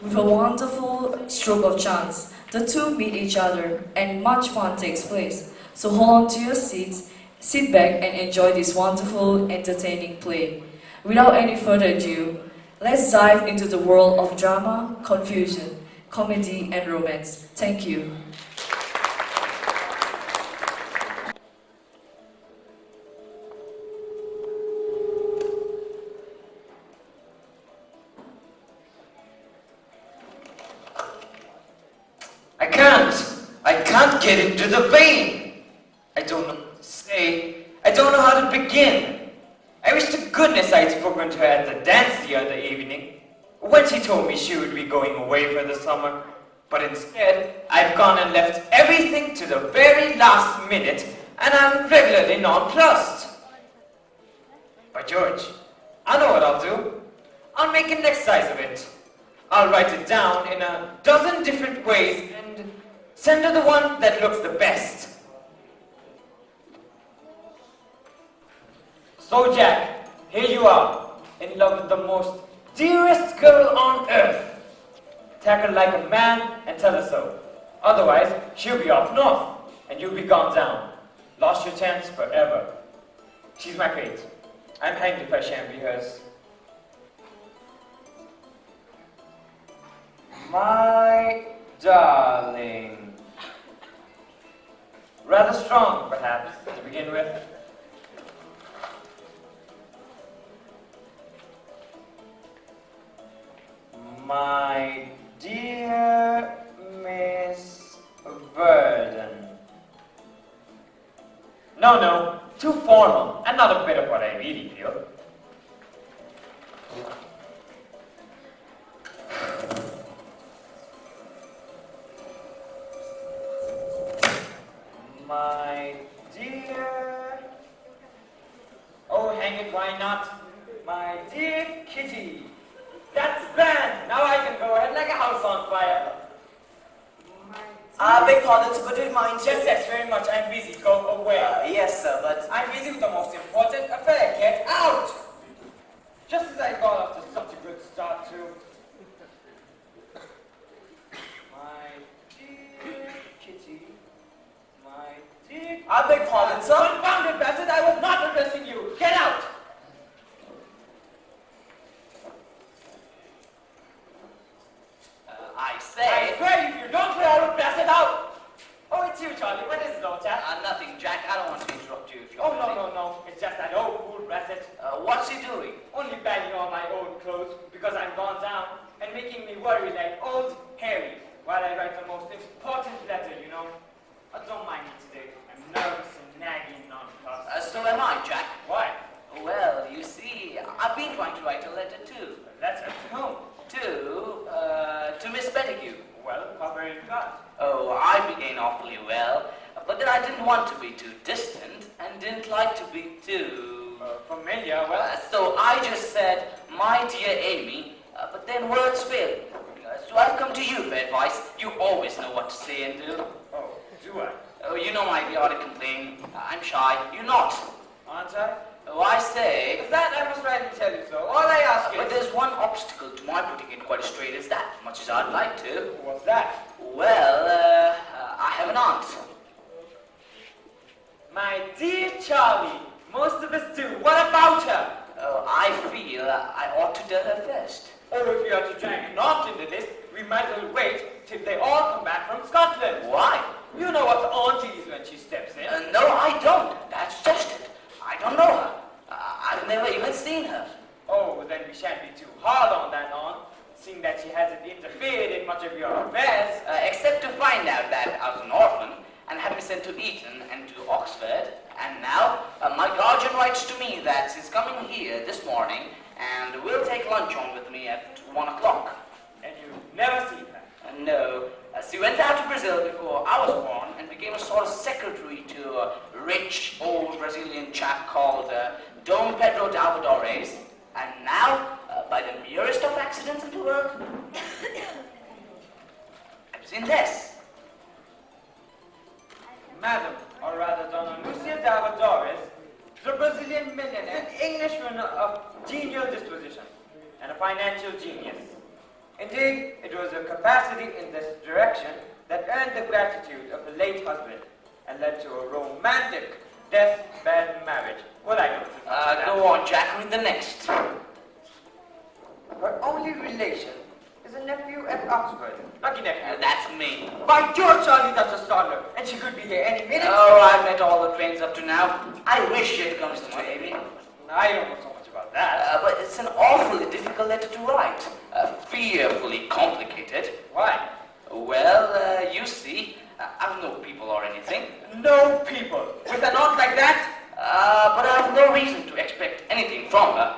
With a wonderful stroke of chance, the two meet each other and much fun takes place. So hold on to your seats, sit back and enjoy this wonderful, entertaining play. Without any further ado, let's dive into the world of drama, confusion, comedy and romance. Thank you. I can't get into the vein. I don't know what to say. I don't know how to begin. I wish to goodness I had spoken to her at the dance the other evening, when she told me she would be going away for the summer. But instead, I've gone and left everything to the very last minute, and I'm regularly nonplussed. By George, I know what I'll do. I'll make an exercise of it. I'll write it down in a dozen different ways and send her the one that looks the best. So Jack, here you are, in love with the most dearest girl on earth. Tack her like a man and tell her so. Otherwise, she'll be off north, and you'll be gone down. Lost your chance forever. She's my fate. I'm hanged if I shan't be hers. My darling. Rather strong, perhaps, to begin with. My dear Miss Verdun. No, too formal, and not a bit of what I really feel. My dear... Oh, hang it, why not? My dear Kitty. That's grand! Now I can go ahead like a house on fire. Beg pardon, sir, but do you mind? Yes, very much. I'm busy. Go away. Yes, sir, but... I'm busy with the most important affair. Get out! Just as I got off to such a good start, too. My dear Kitty. My dear... I beg pardon, sir? Confounded Brassett, I was not addressing you. Get out! I say... I swear if you don't clear out, Brassett out! Oh, it's you, Charley. What is it, old chap? Nothing, Jack. I don't want to interrupt you if you're Oh, busy. no. It's just that old fool, Brassett. What's he doing? Only bagging all my old clothes because I'm gone down and making me worry like old Harry while I write the most important letter, you know. Don't mind me today. I'm nervous and nagging nonplussed. So am I, Jack. Why? Well, you see, I've been trying to write a letter too. A letter to whom? To Miss Spettigue. Well, how very good. Oh, I began awfully well, but then I didn't want to be too distant and didn't like to be too... familiar, well... So I just said, my dear Amy, but then words failed. So I've come to you for advice. You always know what to say and do. Oh, do I? Oh, you know my idiotic complaint. I'm shy. You're not. Aren't I? Oh, I say... That I must rightly tell you so. All I ask is... But there's one obstacle to my putting it quite straight as that, much as I'd like to. What's that? Well, I have an aunt. My dear Charley, most of us do. What about her? Oh, I feel I ought to tell her first. Or if we are to drag an aunt into this, we might as well wait till they all come back from Scotland. Why? You know what the auntie is when she steps in. No, I don't. That's just it. I don't know her. I've never even seen her. Oh, well then we shan't be too hard on that aunt, seeing that she hasn't interfered in much of your affairs. Except to find out that I was an orphan and had been sent to Eton and to Oxford. And now, my guardian writes to me that she's coming here this morning and will take lunch on with me at 1 o'clock. And you've never seen her? No. She went out to Brazil before I was born and became a sort of secretary to a rich old Brazilian chap called Dom Pedro de Alvadores. And now, by the merest of accidents in the world, I've seen this. Madam, or rather Donna Lucia de Alvadores, the Brazilian millionaire, an Englishman of genial disposition, and a financial genius. In Indeed, it was a capacity in this direction that earned the gratitude of the late husband and led to a romantic deathbed marriage. Well, I don't think that. Go on, Jack, read the next. Her only relation is a nephew at Oxford. Lucky nephew. That's me. By George, Charley, that's a startler, and she could be here any minute. Oh, I've met all the trains up to now. I wish she'd comes to my baby. I don't know so much about that. But it's an awfully difficult letter to write. Fearfully complicated. Why? Well, you see, I've no people or anything. No people. With an aunt like that? But I've no reason to expect anything from her.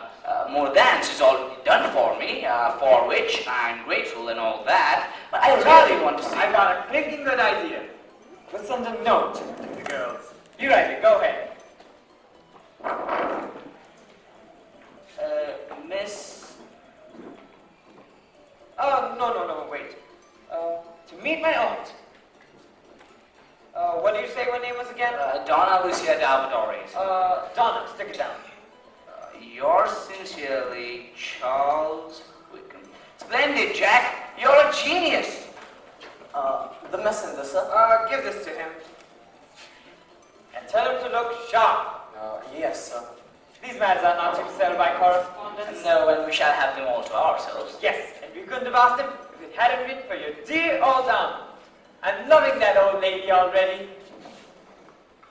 More than she's already done for me, for which I'm grateful and all that. But I really want to see I got a clinking good idea. We'll send a note to the girls. You write it, go ahead. Miss... Oh, no, wait. To meet my aunt. What did you say her name was again? Donna Lucia Dalvadores. Donna, stick it down. Yours sincerely, Charles Wykeham. Splendid, Jack. You're a genius. The messenger, sir? Give this to him. And tell him to look sharp. Yes, sir. These matters are not to be settled by correspondence. No, and we shall have them all to ourselves. Yes, and we couldn't have asked him if it hadn't been for your dear old aunt. I'm loving that old lady already.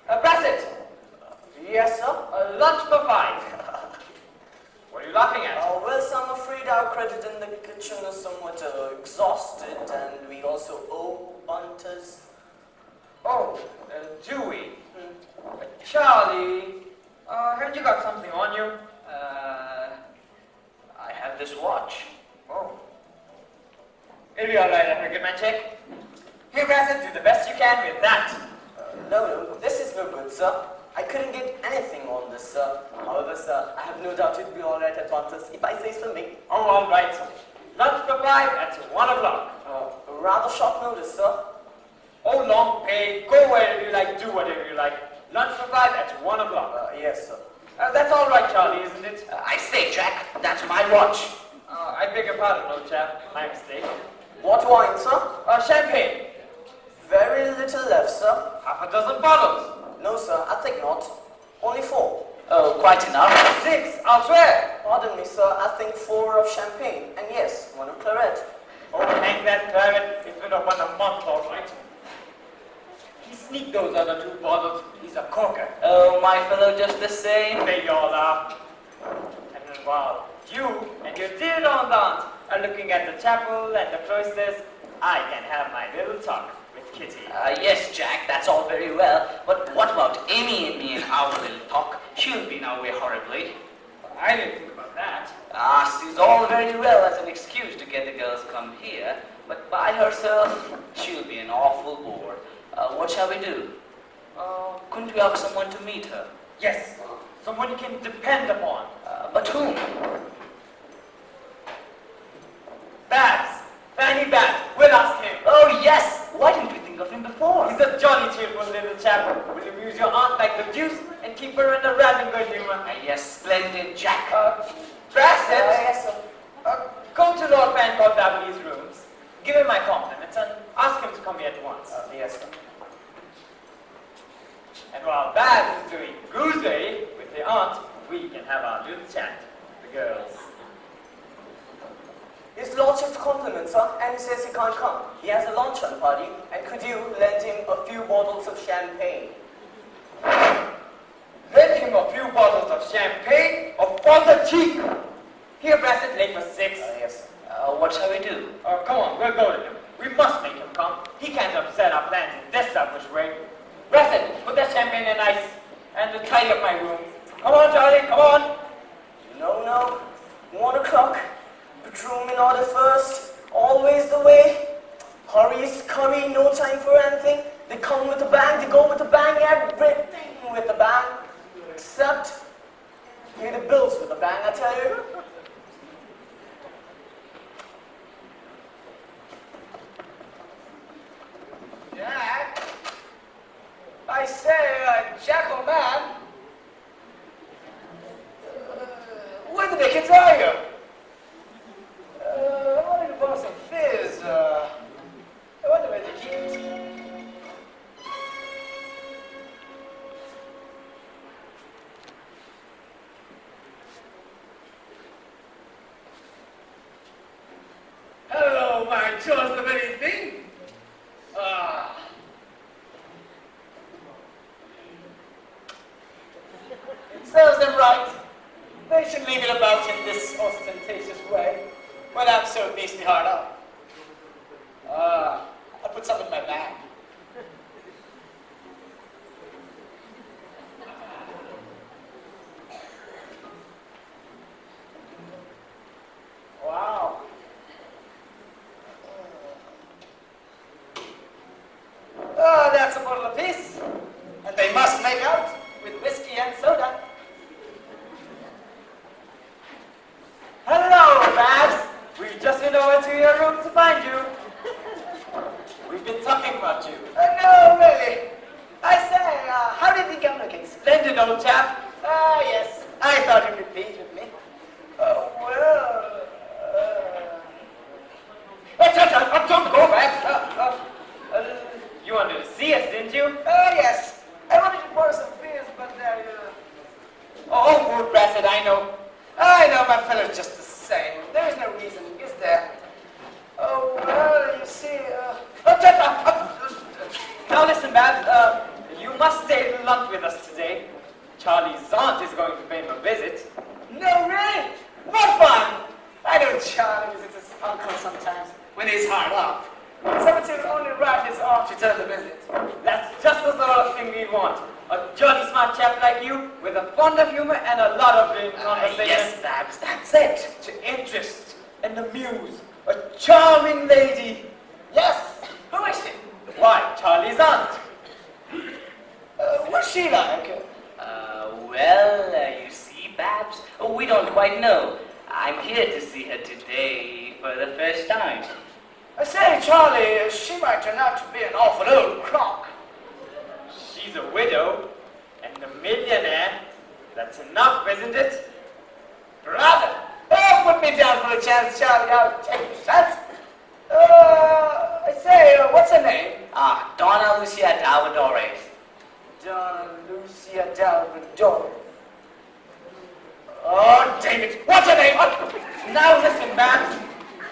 Brassett. Yes, sir? Lunch for 5. What are you laughing at? Well, sir, I'm afraid our credit in the kitchen is somewhat exhausted, and we also owe bunters. Oh, do we? Charley, heard you got something on you? I have this watch. Oh. It'll be alright after a good man check. Here, Brassett, do the best you can with that. No, this is no good, sir. I couldn't get anything on this, sir. However, sir, I have no doubt it'll be all right at bunters if I say so me. Oh, all right. Lunch for 5 at 1 o'clock. Rather short notice, sir. Oh, long pay. Go wherever you like, do whatever you like. Lunch for 5 at 1 o'clock. Yes, sir. That's all right, Charley, isn't it? I say, Jack, that's my watch. I beg your pardon, old chap. My mistake. What wine, sir? Champagne. Very little left, sir. Half a dozen bottles. No, sir, I think not. Only 4. Oh, quite enough. 6, I'll swear. Pardon me, sir, I think 4 of champagne, and yes, 1 of claret. Oh, hang that claret. It's been open a month, all right. He sneaked those other 2 bottles. He's a corker. Oh, my fellow, just the same. They all are. And while you and your dear old aunt are looking at the chapel and the cloisters, I can have my little talk with Kitty. Yes, Jack, that's all very well. But what about Amy and me and our little talk? She'll be in our way horribly. I didn't think about that. She's all very well as an excuse to get the girls come here, but by herself, she'll be an awful bore. What shall we do? Couldn't we ask someone to meet her? Yes, someone you can depend upon. But whom? Babbs. Fanny Babbs. We'll ask him. Oh, yes! Why didn't we think of him before? He's a jolly, cheerful little chap. Will amuse your aunt like the deuce and keep her in a rather good humor. Yes, splendid, Jack. Brassett. Yes, sir. Go to Lord Fancourt Babberley's rooms, give him my compliments, and ask him to come here at once. Yes, sir. And while Babbs is doing gooseberry with the aunt, we can have our little chat, the girls. His lordship's compliments, sir, and he says he can't come. He has a luncheon party, and could you lend him a few bottles of champagne? Lend him a few bottles of champagne upon the cheek. Here, Brassett, late for 6. Yes, sir. What shall we do? Come on, we'll go to him. We must make him come. He can't upset our plans in this selfish way. Brassett, put that champagne in ice and tidy up my room. Come on, Charley, come on. No. 1 o'clock. Bedroom in order first. Always the way. Hurry, scurry, no time for anything. They come with a bang, they go with a bang, everything with a bang. Except pay the bills with a bang, I tell you. Jack? I say, Jackal man. Where the dickens are you? I wanted to borrow some to find you. We've been talking about you. No, really. I say, how did he come looking? Splendid, old chap. Ah, yes. I thought he'd be pleased with me. Well, Don't go back. You wanted to see us, didn't you? yes. I wanted to borrow some beers, but Oh, poor Brassett, I know. I know my fellow's just the same. There is no reason, is there? Oh, well, you see, Now listen, Babbs, you must stay to lunch with us today. Charlie's aunt is going to pay him a visit. No, really? What fun! I know Charlie visits his uncle sometimes when he's hard up. So it's only right his aunt should tell the visit. That's just the sort of thing we want. A jolly smart chap like you, with a fond of humor and a lot of brain conversation. Yes, Babbs, that's it. To interest and amuse a charming lady. Yes. Who is she? Why, Charlie's aunt. What's she like? Well, you see, Babbs, we don't quite know. I'm here to see her today for the first time. I say, Charlie, she might turn out to be an awful old crock. She's a widow and a millionaire. That's enough, isn't it? Brother! Oh, put me down for a chance, Charlie. I'll take the chance. I say, what's her name? Donna Lucia Dalvadores. Donna Lucia Dalvadore. Oh, damn it! What's her name? Now listen, Babbs.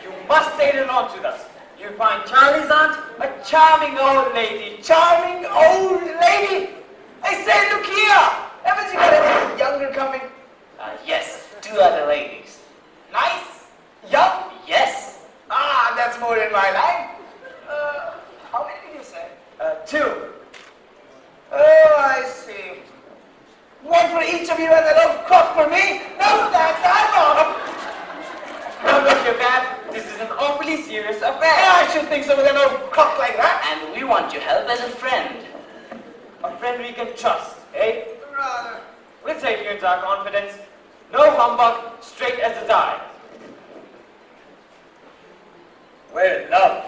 You must stay along with us. You'll find Charlie's aunt a charming old lady. Charming old lady! I say, look here! Haven't you got anything younger coming? Yes, 2 other ladies. Nice? Young? Yes. Ah, that's more in my line. How many did you say? 2. Oh, I see. One for each of you and an old crock for me? No, thanks, I'm on. Now look here, Babbs. This is an awfully serious affair. I should think so with an old crock like that. And we want your help as a friend. A friend we can trust, eh? Rather. We'll take you into our confidence. No humbug, straight as a die. We're in love.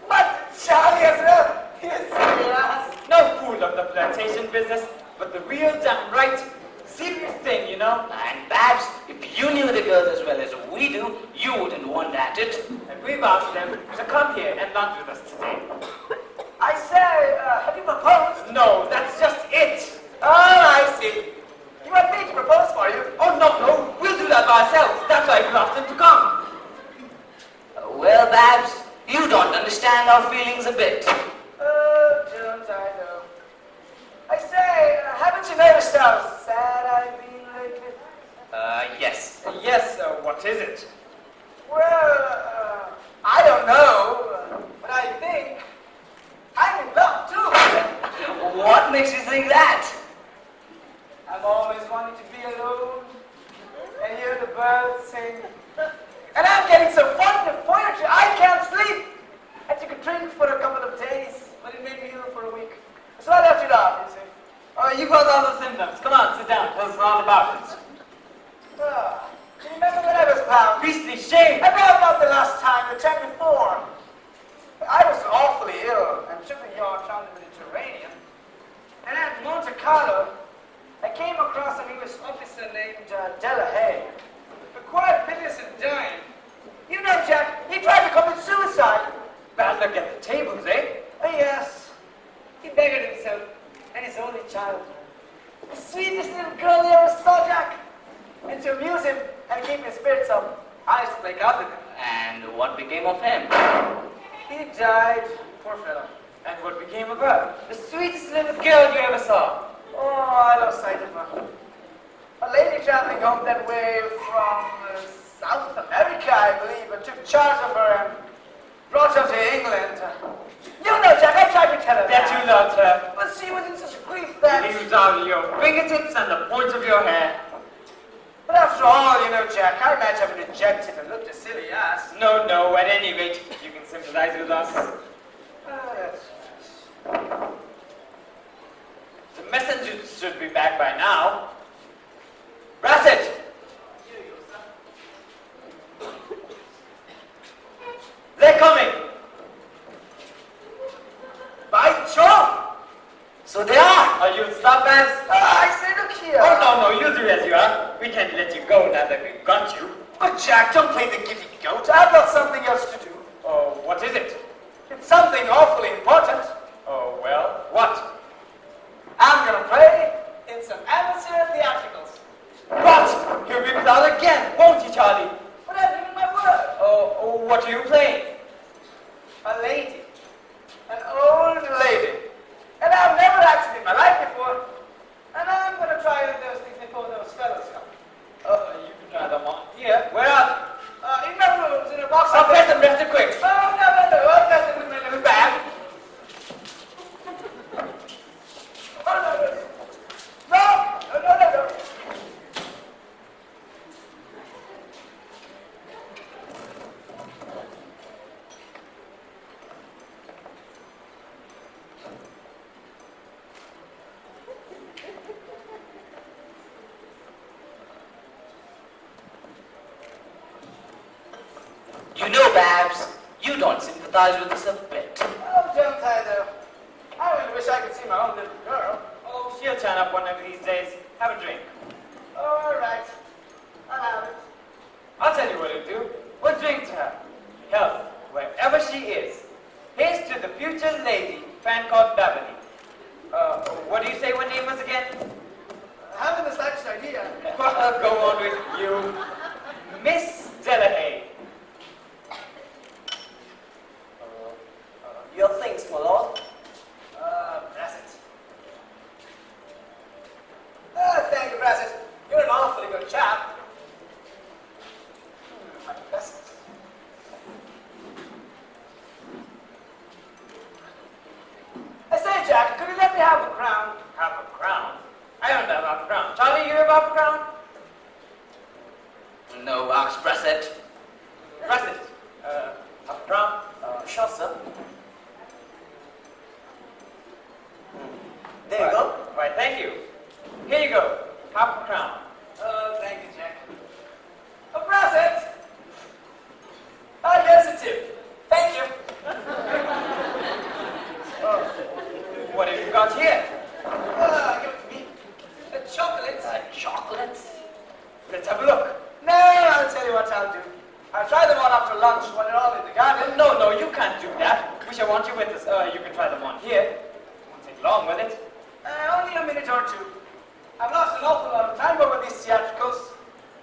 But Charlie as well. Yes, yes. No fool of the flirtation business, but the real damn right, serious thing, you know? And Babbs, if you knew the girls as well as we do, you wouldn't want at it. And we've asked them to come here and lunch with us today. I say, have you proposed? No, that's just it. Oh, I see. You want me to propose for you? Oh, no, we'll do that by ourselves. That's why we've asked them to come. Well, Babbs, you don't understand our feelings a bit. Jones, I know. I say, haven't you noticed how sad I've been lately? Yes. Yes, what is it? Well, I don't know, but I think I'm in love too. What makes you think that? I've always wanted to be alone and hear the birds sing. And I'm getting so fond of poetry, I can't sleep. I took a drink for a couple of days, but it made me ill for a week. So I left it off, you see. Oh, you've got all the symptoms. Come on, sit down. Tell us all about it. Do you remember when I was bound? Beastly shame. I brought not the last time, the time before. I was awfully ill and took a yacht around the Mediterranean. And at Monte Carlo, I came across an English officer named Delahay. But quite piteous and dying. You know, Jack, he tried to commit suicide. Bad luck at the tables, eh? Oh, yes. He beggared himself and his only child. The sweetest little girl you ever saw, Jack. And to amuse him and keep his spirits up, I used to play cards with him. And what became of him? He died, poor fellow. And what became of her? The sweetest little girl you ever saw. Oh, I lost sight of her. A lady traveling home that way from South America, I believe, took charge of her and brought her to England. You know, Jack, I tried to tell her That you loved her. but she was in such grief that... He was out of your fingertips and the points of your hair. But after all, you know, Jack, I might have rejected and looked a silly ass. No, at any rate, you can sympathize with us. That's... The messenger should be back by now. you are. We can't let you go now that we've got you. But Jack, don't play the giddy goat. I've got something else to do. Oh, what is it? It's something awfully important. Oh, well, what? I'm gonna play in some amateur theatricals. What? You'll be without again, won't you, Charlie? But I've given my word. Oh, what are you playing? A lady. An old lady. And I've never acted in my life before. And I'm gonna try those things before those fellows come. You can try them on. Here, where are In my rooms, in a box. they? I'll press them just quick. Oh, no. I'll press them in my little bag. Oh, no. You know, Babbs, you don't sympathize with us a bit. Oh, don't I, though? I really wish I could see my own little girl. Oh, she'll turn up one of these days. Have a drink. All right. I'll have it. I'll tell you what we'll do. We'll drink to her. Health, wherever she is. Here's to the future lady, Fancourt Babberley. What do you say her name was again? I haven't the slightest idea. Well, go on with you. Miss Delahay. Your things, my lord. Brassett. Thank you, Brassett. You're an awfully good chap. My best. I say, Jack, could you let me have a crown? Half a crown? I don't have half a crown. Charlie, you have half a crown? No, ask Brassett. Brassett. Half a crown? Sure, sir. There you go. Why, thank you. Here you go. Half a crown. Thank you, Jack. Brassett! Here's a tip. Thank you. What have you got here? Give it to me. A chocolate. Chocolates? Let's have a look. No, I'll tell you what I'll do. I'll try them on after lunch when they're all in the garden. No, you can't do that. We shall want you with us. You can try them on here. Won't take long, will it? Only a minute or two. I've lost an awful lot of time over these theatricals.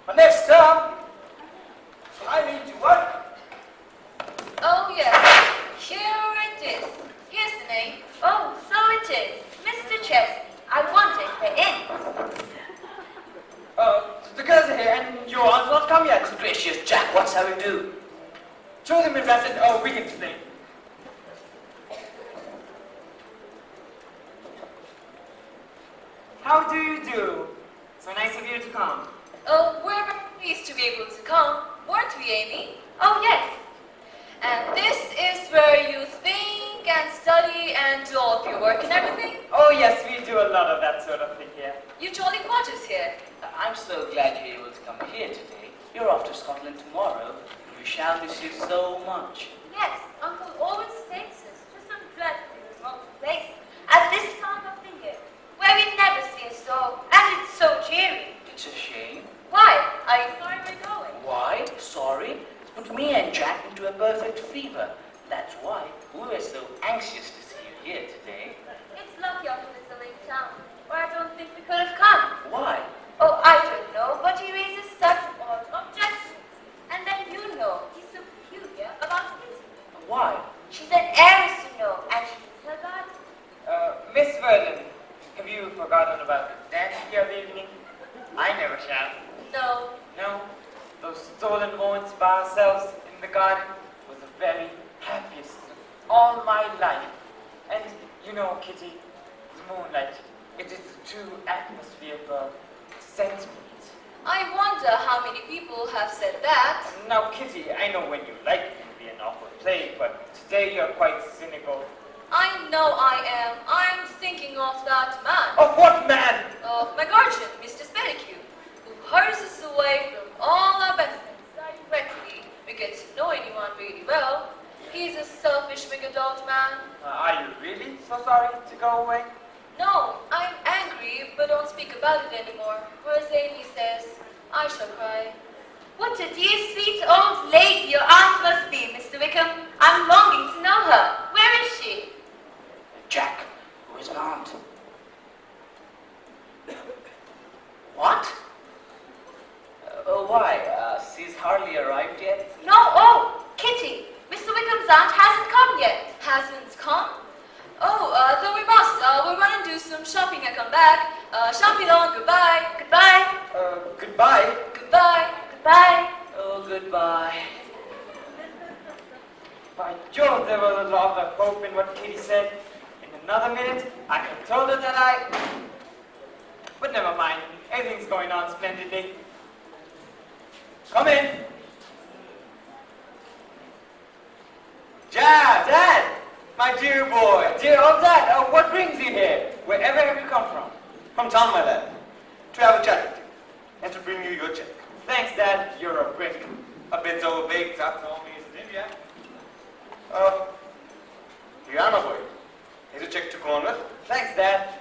But next term, I need to work. Oh, yes. Here it is. Here's the name. Oh, so it is. Mr. Chesney. I wanted her in. The girls are here and your aunt's not come yet. Gracious Jack, what's how we do? Show them in Brassett. Oh, we can explain. How do you do? So nice of you to come. Oh, we're very pleased to be able to come. Weren't we, Amy? Oh, yes. And this is where you think and study and do all of your work and everything? Oh, yes, we do a lot of that sort of thing here. You jolly quarters here. I'm so glad you're able to come here today. You're off to Scotland tomorrow. We shall miss you so much. Yes, Uncle always takes us to some dreadfully remote place at this time of the year, where we never see a soul, and it's so cheery. It's a shame. Why? Are you sorry we're going? Why? Sorry? It's put me and Jack into a perfect fever. That's why we were so anxious to see you here today. It's lucky Uncle is a late town, or I don't think we could have come. Why? Oh, I don't know, but he raises such odd objections. And then you know, he's so peculiar about Prithvi. Why? She's an heiress, you know, and she needs her garden. Miss Verdun, have you forgotten about the dance the other evening? I never shall. No. No, those stolen moments by ourselves in the garden was the very happiest of all my life. And you know, Kitty, the moonlight, it is the true atmosphere for sentiment. I wonder how many people have said that. Now, Kitty, I know when you like it to be an awful play, but today you're quite cynical. I know I am. I'm thinking of that man. Of what man? Of my guardian, Mr. Spettigue, who hurries us away from all our benefits directly we get to know anyone really well. He's a selfish, wicked old man. Are you really so sorry to go away? No, I'm angry, but don't speak about it anymore. Whereas Amy says, I shall cry. What a dear, sweet old lady your aunt must be, Mr. Wykeham. I'm longing to know her. Where is she? Jack, who is my aunt? What? Why? She's hardly arrived yet. No, oh, Kitty. Mr. Wykeham's aunt hasn't come yet. Hasn't come? Oh, though we must. We'll run and do some shopping and come back. Shan't be long. Goodbye. Goodbye. Goodbye. Goodbye. Goodbye. Oh, goodbye. By Jove, there was a lot of hope in what Kitty said. In another minute, I could have told her that I... But never mind. Everything's going on splendidly. Come in. Dad! My dear boy. Dear old Dad, what brings you here? Wherever have you come from? From town, my lad. To have a chat with you. And to bring you your check. Thanks, Dad. You're a brick. A bit overbaked after all these in India. Here you are, my boy. Here's a check to go on with. Thanks, Dad.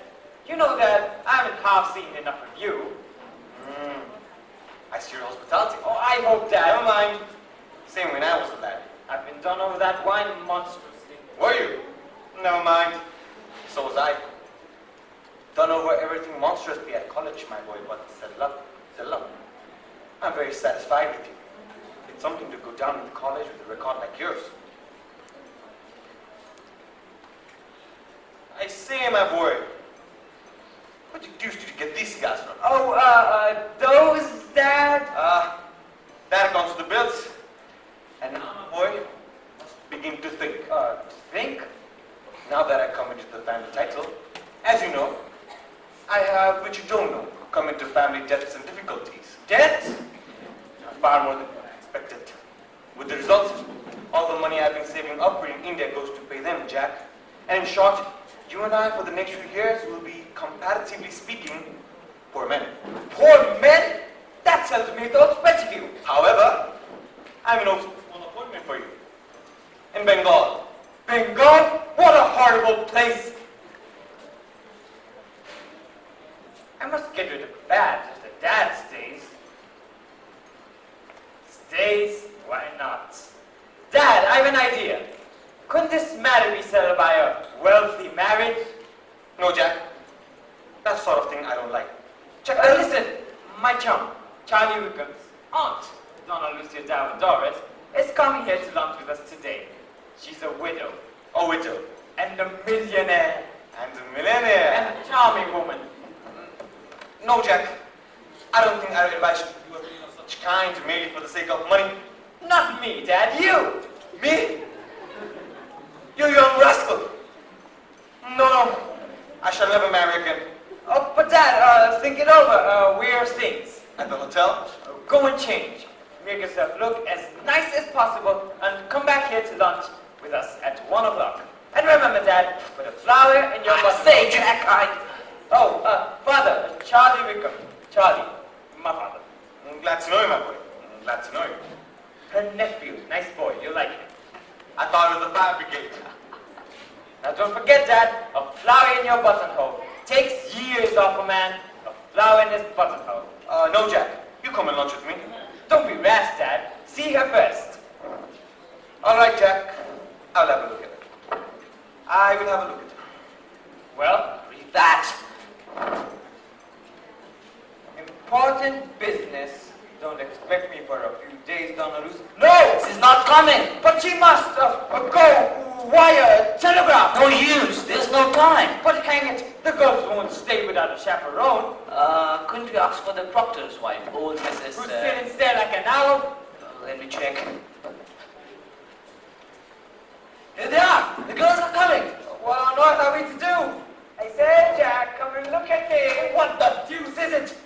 You know, Dad, I haven't half seen enough of you. I see your hospitality. Oh, I hope, Dad. Never mind. Same when I was a lad. I've been done over that wine monstrously. Were you? Never mind. So was I. Done over everything monstrously at college, my boy, but settle up. I'm very satisfied with you. It's something to go down in the college with a record like yours. I say, my boy, what deuce did you get these cigars from? Oh, those, Dad? That comes to the bills. And now, my boy, must begin to think. Think? Now that I come into the family title, as you know, I have, which you don't know, come into family debts and difficulties. Debts? Far more than what I expected. With the result, all the money I've been saving up in India goes to pay them, Jack. And in short, you and I for the next few years will be, comparatively speaking, poor men. Poor men? That tells me it's all Spettigue. However, I have an small appointment for you. In Bengal. Bengal? What a horrible place! I must get rid of Babs if the Dad stays. Stays? Why not? Dad, I have an idea. Couldn't this matter be settled by a wealthy marriage? No, Jack. That sort of thing I don't like. Check, listen. My chum, Charley Wykeham's aunt, Donna Lucia Dalvadores, is coming here to lunch with us today. She's a widow. A widow. And a millionaire. And a millionaire. And a charming woman. No, Jack. I don't think I would advise you to do a thing of such kind merely for the sake of money. Not me, Dad, you! Me? You young rascal! No. I shall never marry again. Oh, but Dad, think it over. Where are things? At the hotel? Go and change. Make yourself look as nice as possible and come back here to lunch with us at 1 o'clock. And remember, Dad, put a flower in your button. Say, Jack, Oh, Father, Charley Wykeham. Charley, my father. I'm glad to know you, my boy. I'm glad to know you. Her nephew, nice boy, you'll like him. I thought it was the fire brigade. Now don't forget, Dad, a flower in your buttonhole takes years off a man. A flower in his buttonhole. No, Jack. You come and lunch with me. Don't be rash, Dad. See her first. All right, Jack. I'll have a look at it. I will have a look at it. Well, read that. Important business. Don't expect me for a few days, Donna Lucia. No! She's not coming. But she must go wire telegraph. No use. There's no time. But hang it, the girls won't stay without a chaperone. Couldn't we ask for the proctor's wife, old Mrs. Who's sitting there like an owl. Let me check. Here they are. The girls are coming. What on earth are we to do? I said, Jack, come and look at me. What the deuce is it?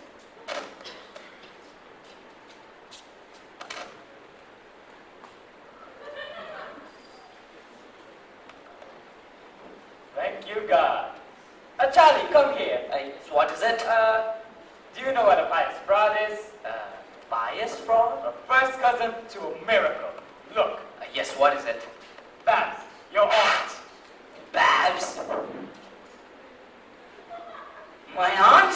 Thank you, God. Charlie, come here. What is it? Do you know what a pious fraud is? Bias fraud? A first cousin to a miracle. Look. Yes, what is it? Babs, your aunt. Babbs? My aunt?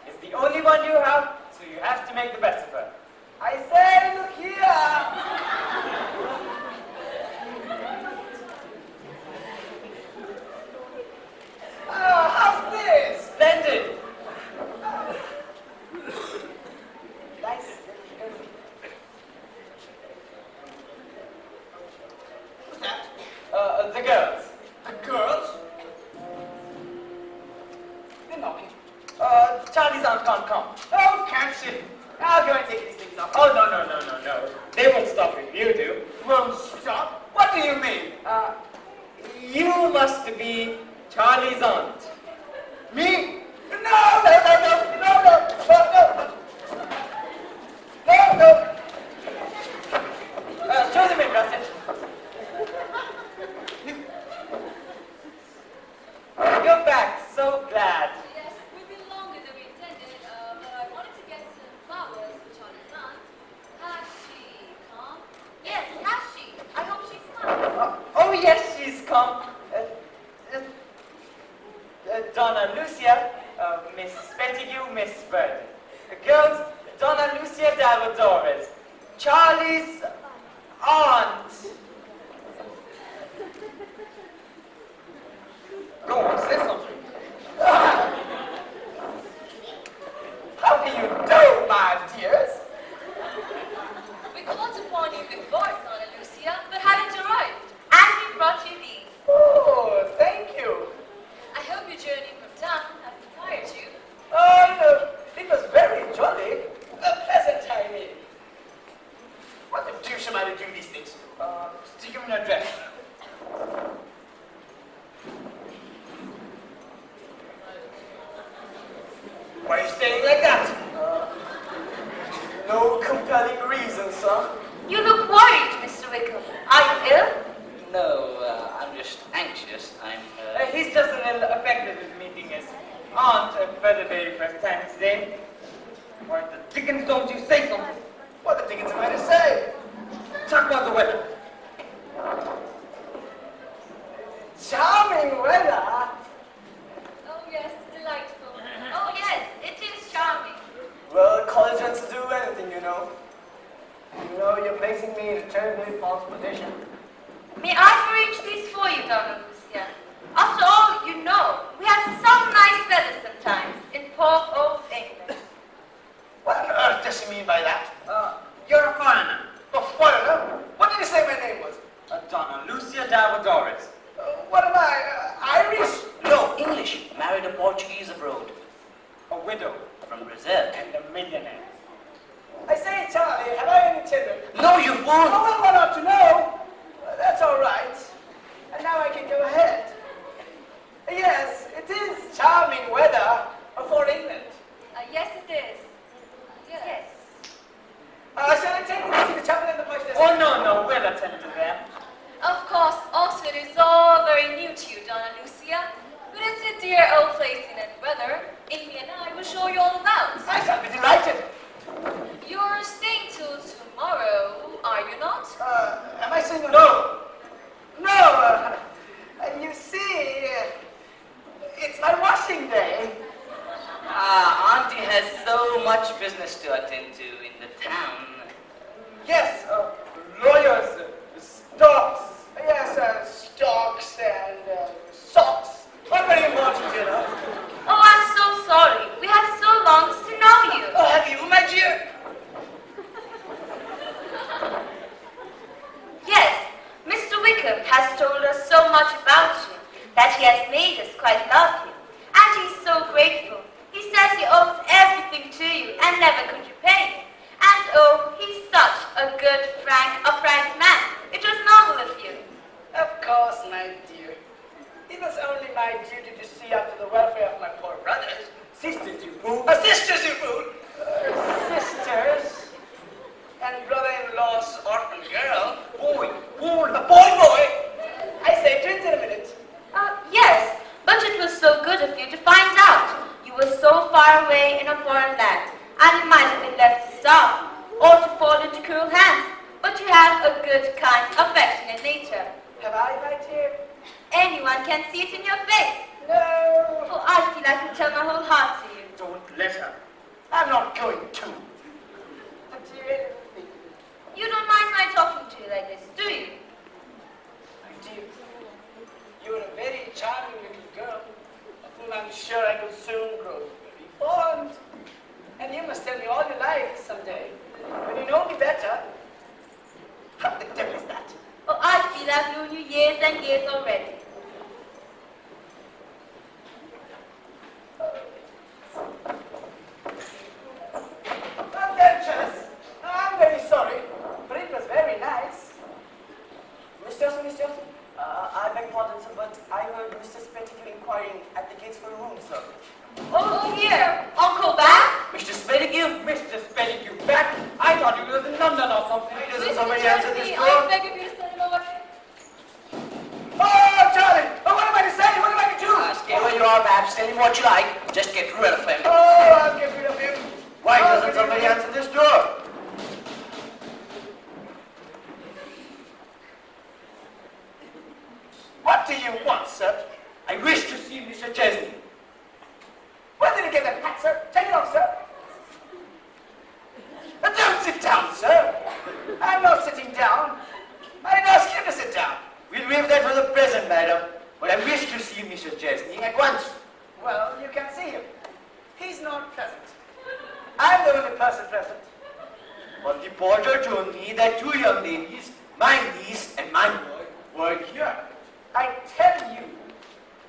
Is the only one you have, so make the best of her. I say, look here. Oh, how's this? Splendid! Nice. Who's that? The girls. The girls? They're knocking. Charlie's aunt can't come. Oh, can't she? I'll go and take these things off. Oh, no. They won't stop if you do. Won't stop? What do you mean? You must be Charlie's aunt. Me? No! Show them in, Brassett. You're back. So glad. Yes, we've been longer than we intended, but I wanted to get some flowers for Charlie's aunt. Has she come? Yes, has she? I hope she's come. Oh, yes, she's come. Donna, Lucia, Miss Spettigue, Miss Verdun. Girls, Donna, Lucia Davadores. Charlie's aunt. Go on, say something. How do you do, my dears? We called upon you before, Donna Lucia, but hadn't arrived. And we brought you these. Oh, thank you. I hope your journey from town hasn't tired you. Oh, no, it was very jolly. A pleasant time in. What the deuce am I to do these things? To give an address. Why are you staring like that? No compelling reason, sir. You look worried, Mr. Wykeham. Are you ill? No, I'm just anxious. He's just a little affected with meeting his aunt for the very first time today. Why the dickens don't you say something? What the dickens am I to say? Talk about the weather. Charming weather. Oh, yes, delightful. Oh, yes, it is charming. Well, college wants to do anything, you know. You know, you're placing me in a terribly false position. May I arrange these for you, Donna Lucia? After all, you know, we have some nice weather sometimes in poor old England. What on earth does she mean by that? You're a foreigner. A foreigner? What did you say my name was? Donna Lucia Davadores. What am I, Irish? No, English. Married a Portuguese abroad. A widow. From Brazil. And a millionaire. I say, Charlie, have I any children? No, you Oh, won't. well, one ought to know. That's all right. And now I can go ahead. Yes, it is charming weather for England. Yes, it is. Yes. Shall I take you to see the chapel and the post? Oh, no, we'll attend to them. Of course, also it is all very new to you, Donna Lucia. But it's a dear old place in any weather. Amy and I will show you all about. I shall be delighted. You're staying till tomorrow, are you not? Am I saying no? No, you see, it's my washing day. Auntie has so much business to attend to in the town. Yes, lawyers, stocks. Yes, stocks and socks. Not very important, you know. Oh, I'm so sorry. We have so long to know you. Oh, have you, my dear? Yes, Mr. Wykeham has told us so much about you that he has made us quite love you. And he's so grateful. He says he owes everything to you and never could repay. And oh, he's such a good, frank man. It was noble of you. Of course, my dear. It was only my duty to see after the welfare of my poor brothers. Sisters, you fool. Sisters, you fool! Sisters? And brother-in-law's orphan girl. Boy. A boy! I say, twins in a minute. Yes, but it was so good of you to find out. You were so far away in a foreign land, and you might have been left to starve, or to fall into cruel hands. But you have a good, kind, affectionate nature. Have I, my dear? Anyone can see it in your face. No. Oh, I feel I can tell my whole heart to you. Don't let her. I'm not going to. answer this Chesney, door? I beg of you to send him away. Oh, Charlie! Oh, what am I to say? What am I to do? Stay where you are, Babbs. Tell him what you like. Just get rid of him. Oh, I'll get rid of him. Why I'll doesn't get rid of somebody him. answer this door? What do you want, sir? I wish to see Mr. Chesney. Where did you get that hat, sir? Take it off, sir. Don't sit down, sir. I'm not sitting down. I didn't ask you to sit down. We'll leave that for the present, madam. But I wish to see Mr. Chesney at once. Well, you can see him. He's not present. I'm the only person present. But the porter told me that two young ladies, my niece and my boy, were here. I tell you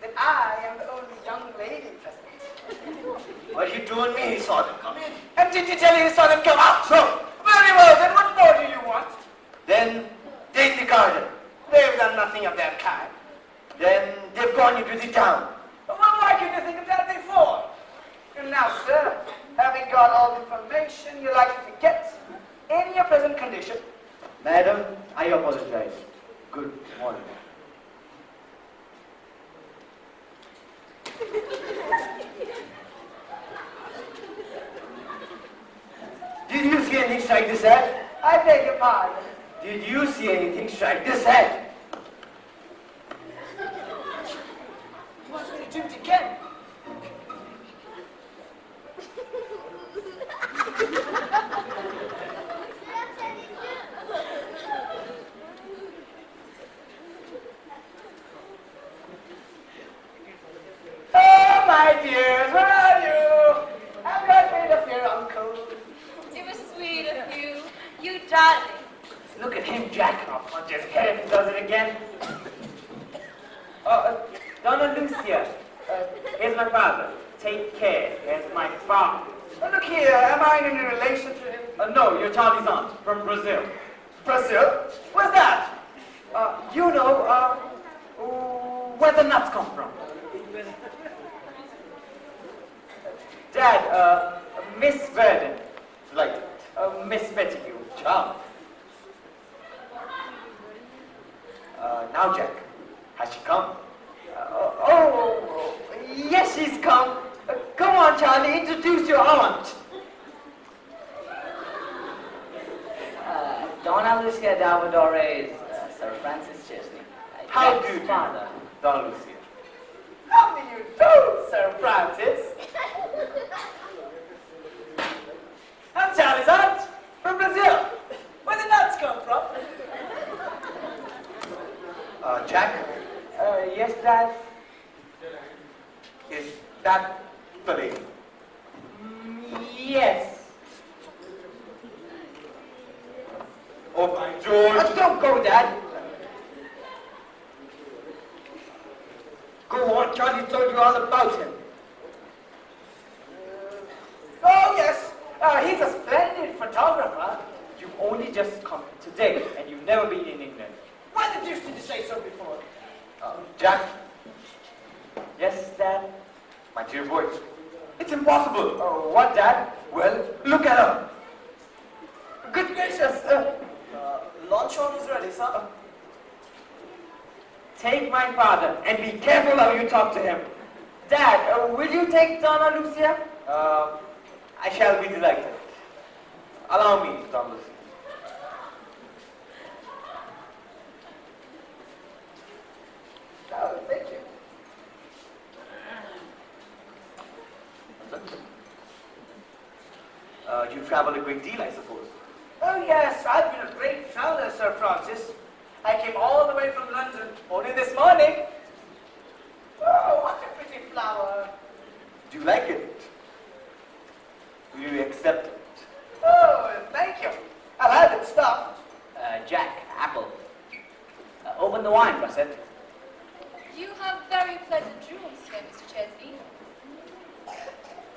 that I am the only young lady present. But he told me he saw them come in. And did you tell you saw them come out? So, Very well, then what more do you want? then they in the garden. They've done nothing of that kind. Then they've gone into the town. Well, why couldn't you think of that before? And now, sir, having got all the information you're likely to get in your present condition, Madam, I apologize. Good morning. Did you see anything strike this head? I beg your pardon. Did you see anything strike this head? You want me to do it again? Oh, my dears, where are you? I'm not afraid of your uncle. It was sweet of you. You darling. Look at him jacking off on his head if he does it again. Donna Lucia, here's my father. Take care. Here's my father. Oh, look here, am I in any relation to him? No, you're Charlie's aunt from Brazil. Brazil? Where's that? You know, where the nuts come from. Dad, Miss Verdun. Like it. Miss Spettigue. Charm. Now, Jack, has she come? Yes, she's come. Come on, Charlie, introduce your aunt. Donna Lucia Dalvadore's Sir Francis Chesney. How do you do, father? Donna Lucia? How do you do, Sir Francis? I'm Charlie's aunt from Brazil. Where the nuts come from? Jack, Yes, Dad? is that the lady? Yes. Oh, by George! Don't go, Dad. Go on, Charlie told you all about him. Oh, yes. He's a splendid photographer. You've only just come today, and you've never been in England. Why the deuce did you say so before? Jack, Yes, Dad? my dear boy, it's impossible. Oh, what, Dad? Well, look at her. Good gracious! Lunch order is ready, sir. Take my father, and be careful how you talk to him. Dad, will you take Donna Lucia? I shall be delighted. Allow me, Donna Lucia. Oh, thank you. You travel a great deal, I suppose. Oh, yes, I've been a great traveler, Sir Francis. I came all the way from London only this morning. Oh, what a pretty flower. Do you like it? Will you accept it? Oh, thank you. I'll have it stuffed. Jack, apple. Open the wine, Brassett. You have very pleasant rooms here, Mr. Chesney.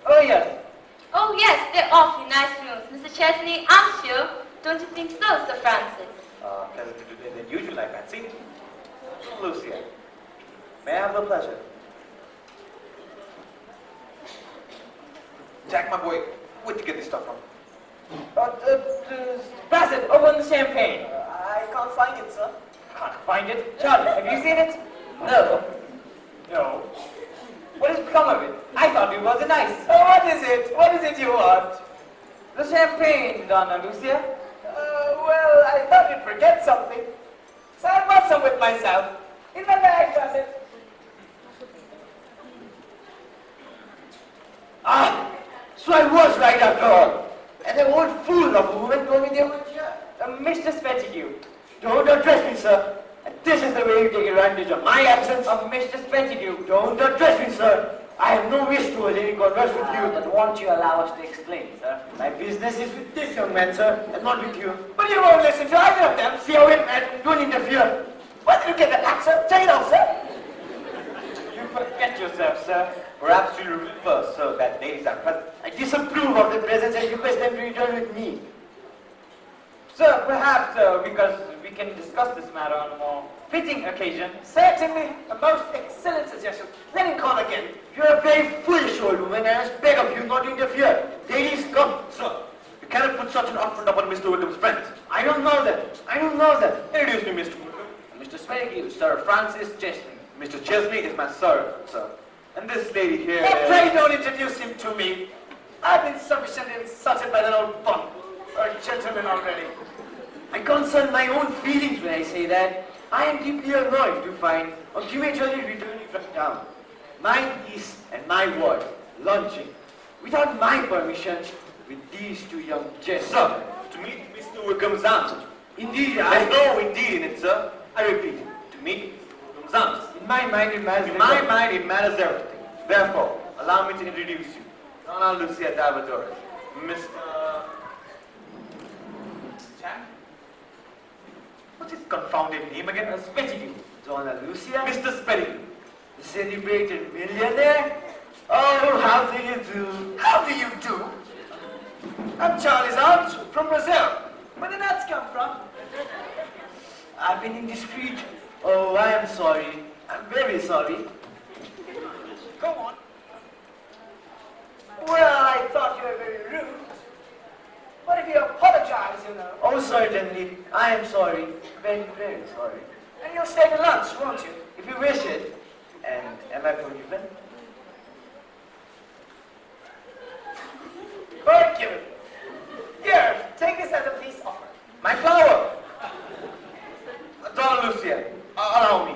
Oh, yes. Oh, yes, they're awfully nice rooms, Mr. Chesney, I'm sure. Don't you think so, Sir Francis? Pleasanter today than usual, I fancy. Lucia, may I have the pleasure? Jack, my boy, where'd you get this stuff from? Brassett, open the champagne. can't find it, sir. Can't find it. Charley, have you seen it? No. No. What has become of it? I thought it was nice. Oh, what is it? What is it you want? The champagne, Donna, Lucia. Well, I thought you'd forget something. So I brought some with myself. In my bag, Brassett. Ah! So I was right after all. And the old fool of a woman told me they were here. Mr. Spettigue. Don't address me, sir. And this is the way you take advantage of my absence. Mr. Spettigue. Don't address me, sir. I have no wish to hold any converse with you. But won't you allow us to explain, sir? My business is with this young man, sir, and not with you. But you won't listen to either of them. See how it, man? Don't interfere. What did you get the hat, sir? Take it off, sir. You forget yourself, sir. Perhaps you'll remember, sir, that ladies are present. I disapprove of the presence and request them to return with me. Sir, perhaps because we can discuss this matter on a more fitting occasion. Certainly, a most excellent suggestion. Let him call again. You're a very foolish old woman, and I beg of you not to interfere. Ladies, come. Sir, you cannot put such an affront upon Mr. Wykeham's friends. I don't know them. I don't know them. Introduce me, Mr. Wykeham. Mr. Spettigue, Sir Francis Chesney. Mr. Chesney is my servant, sir. And this lady here Oh, is... pray don't introduce him to me. I've been sufficiently insulted by that old bum. A gentleman already. I consult my own feelings when I say that. I am deeply annoyed to find a prematurely returning from town. My peace and my ward, lunching, without my permission, with these two young gents. Sir, to meet Mr. Wykeham's aunt. Indeed, There's no indeed in it, sir. I repeat, to meet Mr. Wykeham's aunt. in my mind it matters. In my mind, it matters everything. Therefore, allow me to introduce you. Donna Lucia Davadore. Mr... Jack? What's his confounded name again? Spettigue. Donna Lucia, Mr. Spettigue. the celebrated millionaire. Oh, how do you do? How do you do? I'm Charley's aunt from Brazil. Where did nuts come from? I've been indiscreet. Oh, I am sorry. I'm very sorry. Go on. Well, I thought you were very rude. But if you apologize, you know, Oh, certainly. I am sorry. Very, very sorry. and you'll stay to lunch, won't you? If you wish it. And am I forgiven? Forgiven. Here, take this as a peace offering. My flower! Donna Lucia, allow me.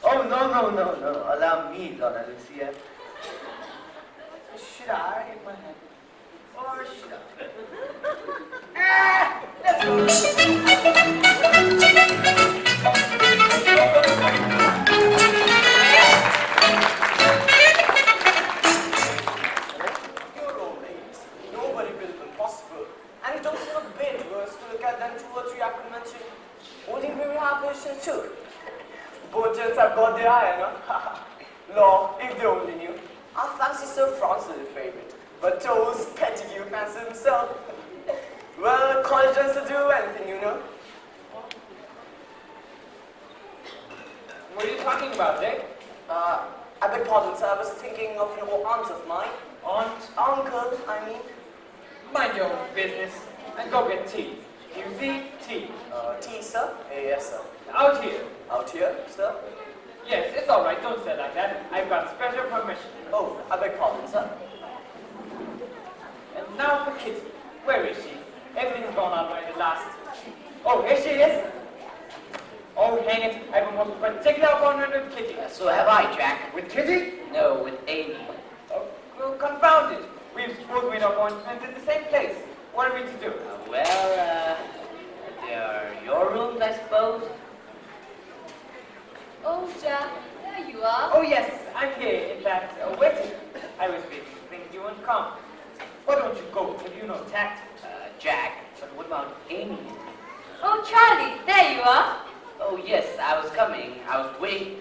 Oh, no. Allow me, Donna Lucia. Should I hit my head? Or should I? Let's go. You're old ladies. Nobody built impossible. And it don't seem a bit worse to look at than 2 or 3 I could mention. Holding very high positions too. Both gents have got their eye, no? Law, if they only knew. I fancy Sir Francis is a favorite, but Toes Spettigue fancies himself. Well, college gents will do anything, you know. What are you talking about, Dick? I beg pardon, sir. I was thinking of an old aunt of mine. Aunt, Uncle, I mean. mind your own business and go get tea. QZ, tea. Tea, sir? Yes, sir. Out here. Out here, sir? Yes, it's all right. Don't say like that. I've got special permission. Oh, I beg pardon, sir. And now for Kitty. Where is she? Everything's gone all right at last. Oh, here she is. Oh, hang it. I have a most particular appointment with Kitty. So have I, Jack. With Kitty? No, with Amy. Oh, well, confound it. We've both made appointments in the same place. What are we to do? They're your rooms, I suppose? Oh, Jack, there you are. Oh, yes, I'm here. In fact, waiting. I was waiting to think you wouldn't come. Why don't you go? Have you no tact? Jack, but what about Amy? Oh, Charley, there you are. Oh, yes, I was coming. I was waiting.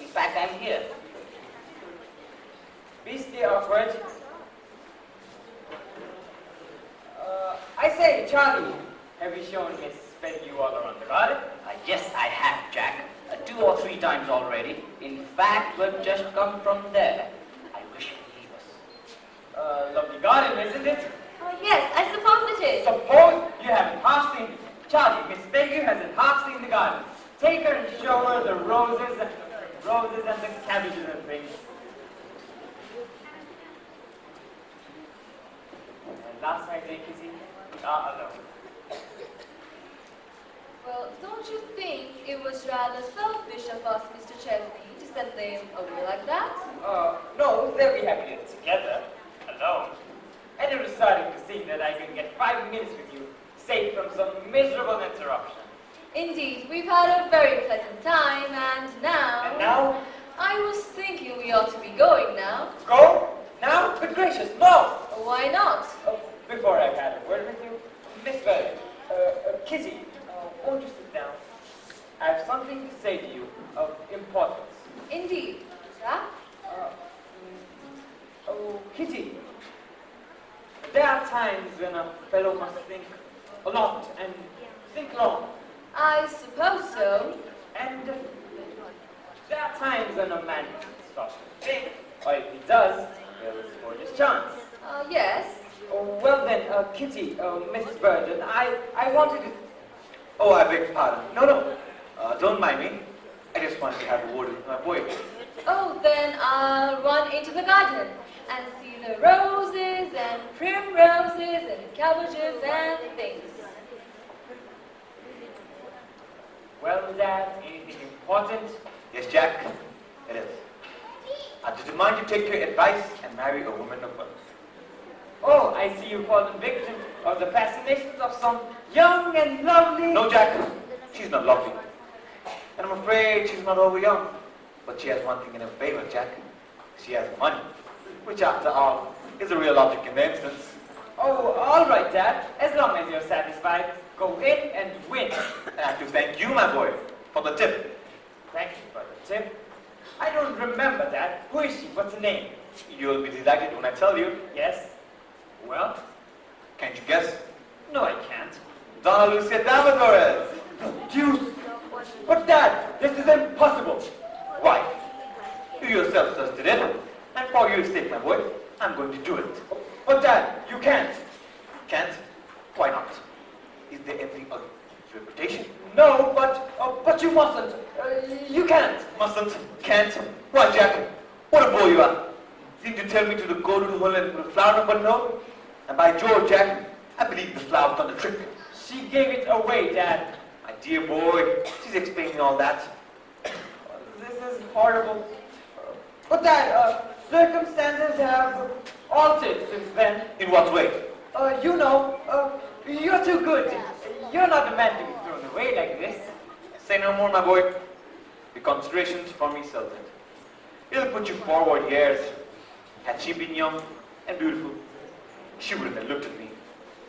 In fact, I'm here. Beastly awkward. I say, Charley, have you shown Miss Spettigue all around the garden? Yes, I have, Jack. 2 or 3 times already. In fact, we've just come from there. I wish you'd leave us. Lovely garden, isn't it? Yes, I suppose it is. Suppose you haven't half seen it. Charley, Miss Spettigue hasn't half seen the garden. Take her and show her the roses and the cabbages and things. And last night, Kitty, we are alone. Well, don't you think it was rather selfish of us, Mr. Chesney, to send them away like that? No, they'll be happy together, alone. And it was starting to seem that I could get 5 minutes with you, safe from some miserable interruption. Indeed, we've had a very pleasant time, and now... And now? I was thinking we ought to be going now. Go? Now? Good gracious, no! Why not? Before I've had a word with you, Miss Verdun, Kitty, won't you sit down? I have something to say to you of importance. Indeed. Shah? Kitty, there are times when a fellow must think a lot and think long. I suppose so. And there are times when a man stops to think, or if he does, he'll score his chance. Yes. Well then, Kitty, Miss Verdun, I wanted to... Oh, I beg pardon. No. Don't mind me. I just wanted to have a word with my boy. Oh, then I'll run into the garden and see the roses and primroses and cabbages and things. Well, Dad, anything important? Yes, Jack, it is. I'm determined to take your advice and marry a woman of wealth. Oh, I see you've fallen victim of the fascinations of some young and lovely... No, Jack, she's not lovely. And I'm afraid she's not over young. But she has one thing in her favor, Jack. She has money, which after all is a real object in the instance. Oh, all right, Dad. As long as you're satisfied, go in and win. And I have to thank you, my boy, for the tip. Thank you for the tip. I don't remember that. Who is she? What's her name? You'll be delighted when I tell you. Yes? Well? Can't you guess? No, I can't. Donna Lucia Damadores. Deuce! But Dad, this is impossible. Why? You yourself suggested it. And for your sake, my boy, I'm going to do it. But Dad, you can't. Can't? Why not? Is there anything of your reputation? No, but you mustn't. You can't. Mustn't? Can't? Why, Jack? What a boy you are. Seem to tell me to go to the hole and put a flower in, but no? And by George, Jack, I believe the flower's done the trick. She gave it away, Dad. My dear boy, she's explaining all that. This is horrible. But Dad, circumstances have altered since then. In what way? You know, you're too good. You're not the man to be thrown away like this. Say no more, my boy. The considerations for me settled. It'll put you forward years. Had she been young and beautiful, she wouldn't have looked at me.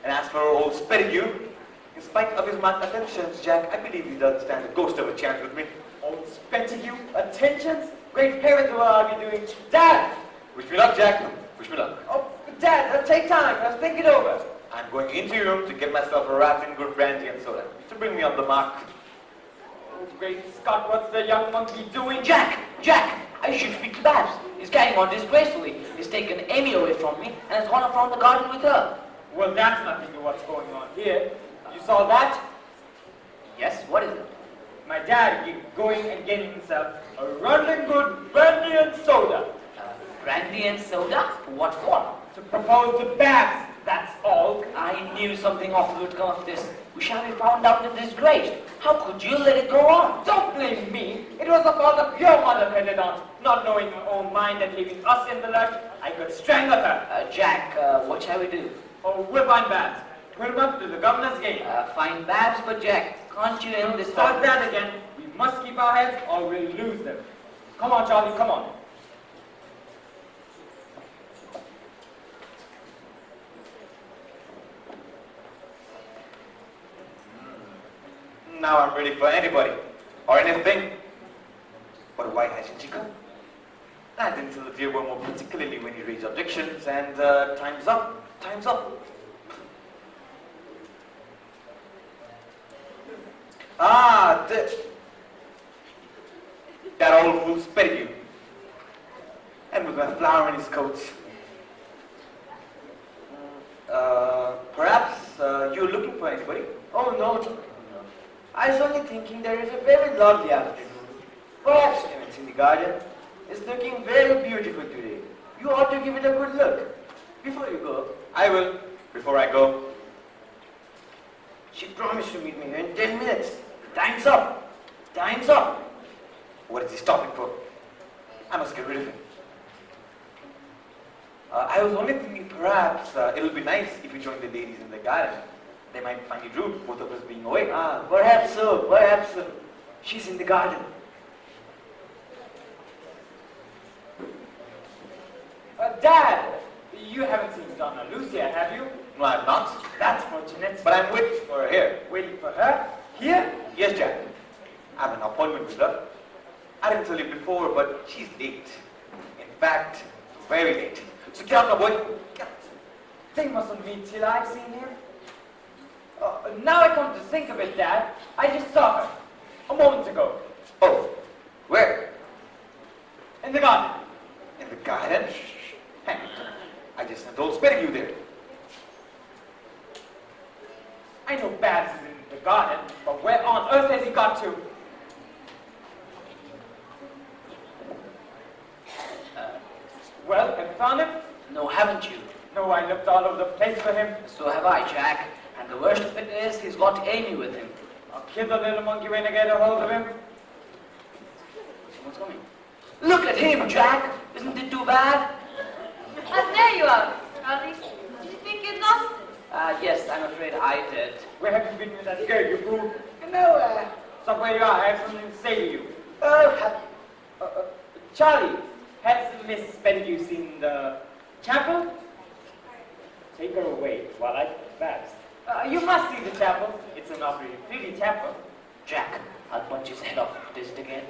And as for old Spettigue, in spite of his marked attentions, Jack, I believe he doesn't stand a ghost of a chance with me. Old Spettigue? Attentions? Great heavens, what are we doing? Dad! Wish me luck, Jack. Wish me luck. Oh, Dad, take time. Let's think it over. I'm going into your room to get myself a rattling good brandy and soda to bring me on the mark. Oh, great Scott, what's the young monkey doing? Jack! I should speak to Babbs. He's carrying on disgracefully. He's taken Amy away from me and has gone off around the garden with her. Well, that's nothing to what's going on here. You saw that? Yes, what is it? My dad is going and getting himself a rattling good brandy and soda. Brandy and soda? What for? To propose to Babbs, that's all. I knew something awful would come of this. We shall be found out and disgraced. How could you let it go on? Don't blame me. It was the fault of your mother-headed aunt, not knowing her own mind and leaving us in the lurch. I could strangle her. Jack, what shall we do? Oh, we'll find Babbs. Put him up to the governor's gate. Find Babbs, but Jack, can't you end this Start that again. We must keep our heads or we'll lose them. Come on, Charlie, come on. Now I'm ready for anybody, or anything. But why hasn't she come? I didn't tell the dear one more particularly when he raised objections, and time's up, time's up. Ah, that old fool Spettigue. And with my flower in his coat. Perhaps you're looking for anybody? Oh, no. I was only thinking there is a very lovely afternoon. Perhaps it's in the garden. It's looking very beautiful today. You ought to give it a good look. Before you go. I will, before I go. She promised to meet me here in 10 minutes. Time's up. Time's up. What is he stopping for? I must get rid of him. I was only thinking perhaps it'll be nice if you join the ladies in the garden. They might find it rude, both of us being away. Perhaps so, perhaps so. She's in the garden. Dad, you haven't seen Donna Lucia, have you? No, I'm not. That's fortunate. But I'm waiting for her here. Waiting for her? Here? Yes, Jack. I have an appointment with her. I didn't tell you before, but she's late. In fact, very late. So get up, my boy. Get up. They mustn't meet till I've seen him. Now I come to think of it, Dad, I just saw her a moment ago. Oh, where? In the garden. In the garden? Hang on. I just sent old Spettigue there. I know Babbs is in the garden, but where on earth has he got to? Well, have you found him? No, haven't you? No, I looked all over the place for him. So have I, Jack. And the worst of it is, he's got Amy with him. I'll kill the little monkey when I get a hold of him. Someone's coming. Look at him, Jack! Isn't it too bad? And there you are, Charley. Did you think you'd lost it? Yes, I'm afraid I did. Where have you been with that girl, you fool? Nowhere. Somewhere you are, I have something to say to you. Charley, has Miss Spettigue seen the chapel? Take her away while I Babbs. You must see the chapel. It's an awfully pretty chapel. Jack, I'll punch his head off if he does it again.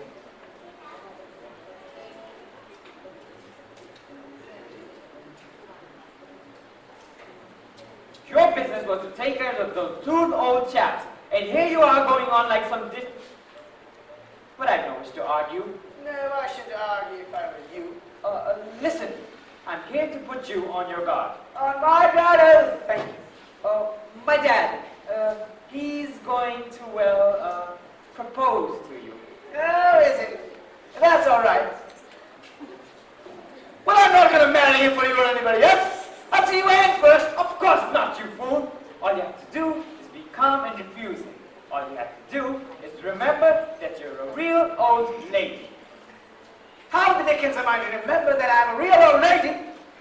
Your business was to take care of those two old chaps, and here you are going on like some But I don't wish to argue. No, I should argue if I were you. Listen, I'm here to put you on your guard. On my brothers! Thank you. My dad, he's going to, propose to you. Oh, is it? That's all right. Well, I'm not going to marry him for you or anybody else. I'll see you in first. Of course not, you fool. All you have to do is be calm and refuse him. All you have to do is remember that you're a real old lady. How the dickens am I to remember that I'm a real old lady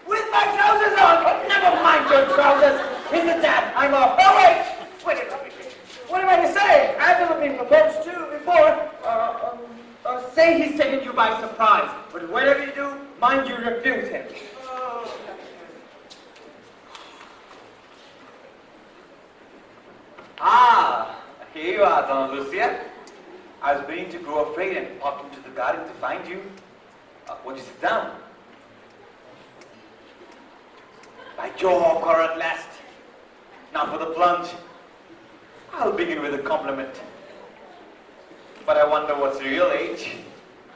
with my trousers on? But never mind your trousers. Here's the dad. I'm off. Oh, wait. Wait a minute. What am I to say? I've never been proposed to before. Say he's taken you by surprise. But whatever you do, mind you refuse him. Here you are, Donna Lucia. I was beginning to grow afraid and popped into the garden to find you. Won't you sit down? By Jove, her at last. Now for the plunge. I'll begin with a compliment. But I wonder what's the real age.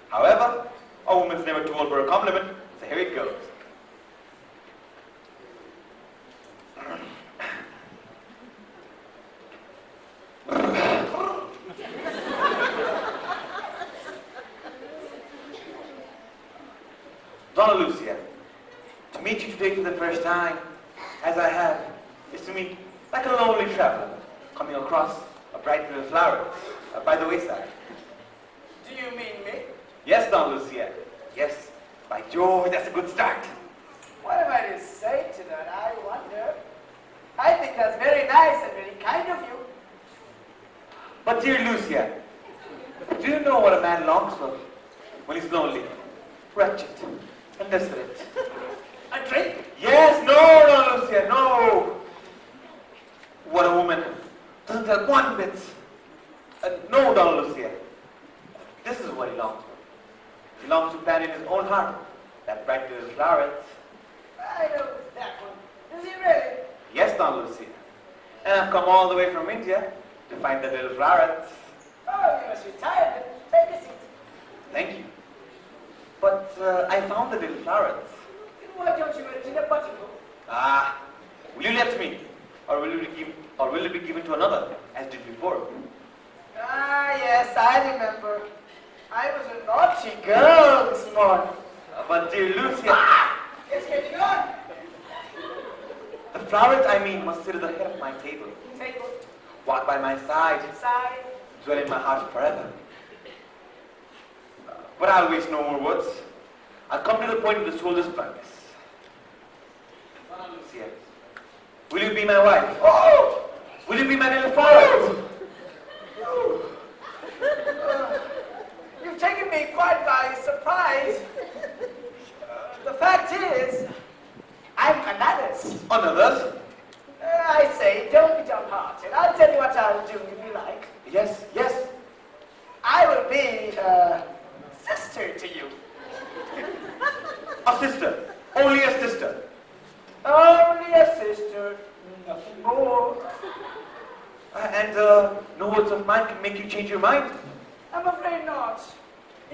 However, a woman's never too old for a compliment, so here it goes. Donna Lucia, to meet you today for the first time, as I have, is to meet like a lonely traveler coming across a bright little flower by the wayside. Do you mean me? Yes, Donna Lucia. Yes. By George, that's a good start. What am I to say to that, I wonder? I think that's very nice and very kind of you. But dear Lucia, do you know what a man longs for when he's lonely, wretched, and desperate? A drink? Yes, no, Donna Lucia, no. What a woman doesn't have one bit. No, Donna Lucia. This is what he longs for. He longs to plant in his own heart that bright little floweret. I know that one. Does he really? Yes, Donna Lucia. And I've come all the way from India to find the little floweret. Oh, you must be tired. Then take a seat. Thank you. But I found the little floweret. Then why don't you put it in a buttonhole? Ah, will you let me? Or will it be given to another, as did before? Ah, yes, I remember. I was a naughty girl this morning. But dear Lucia, It's getting on. the floweret I mean must sit at the head of my table, Table, walk by my side, side. dwell in my heart forever. But I'll waste no more words. I'll come to the point of the soldier's bluntness. Lucia, will you be my wife? Oh! Will you be my little floweret? You've taken me quite by surprise. The fact is, I'm another's. Another's? I say, don't be downhearted. I'll tell you what I'll do if you like. Yes, yes. I will be a sister to you. A sister. Only a sister. Only a sister, nothing more. And no words of mine can make you change your mind. I'm afraid not.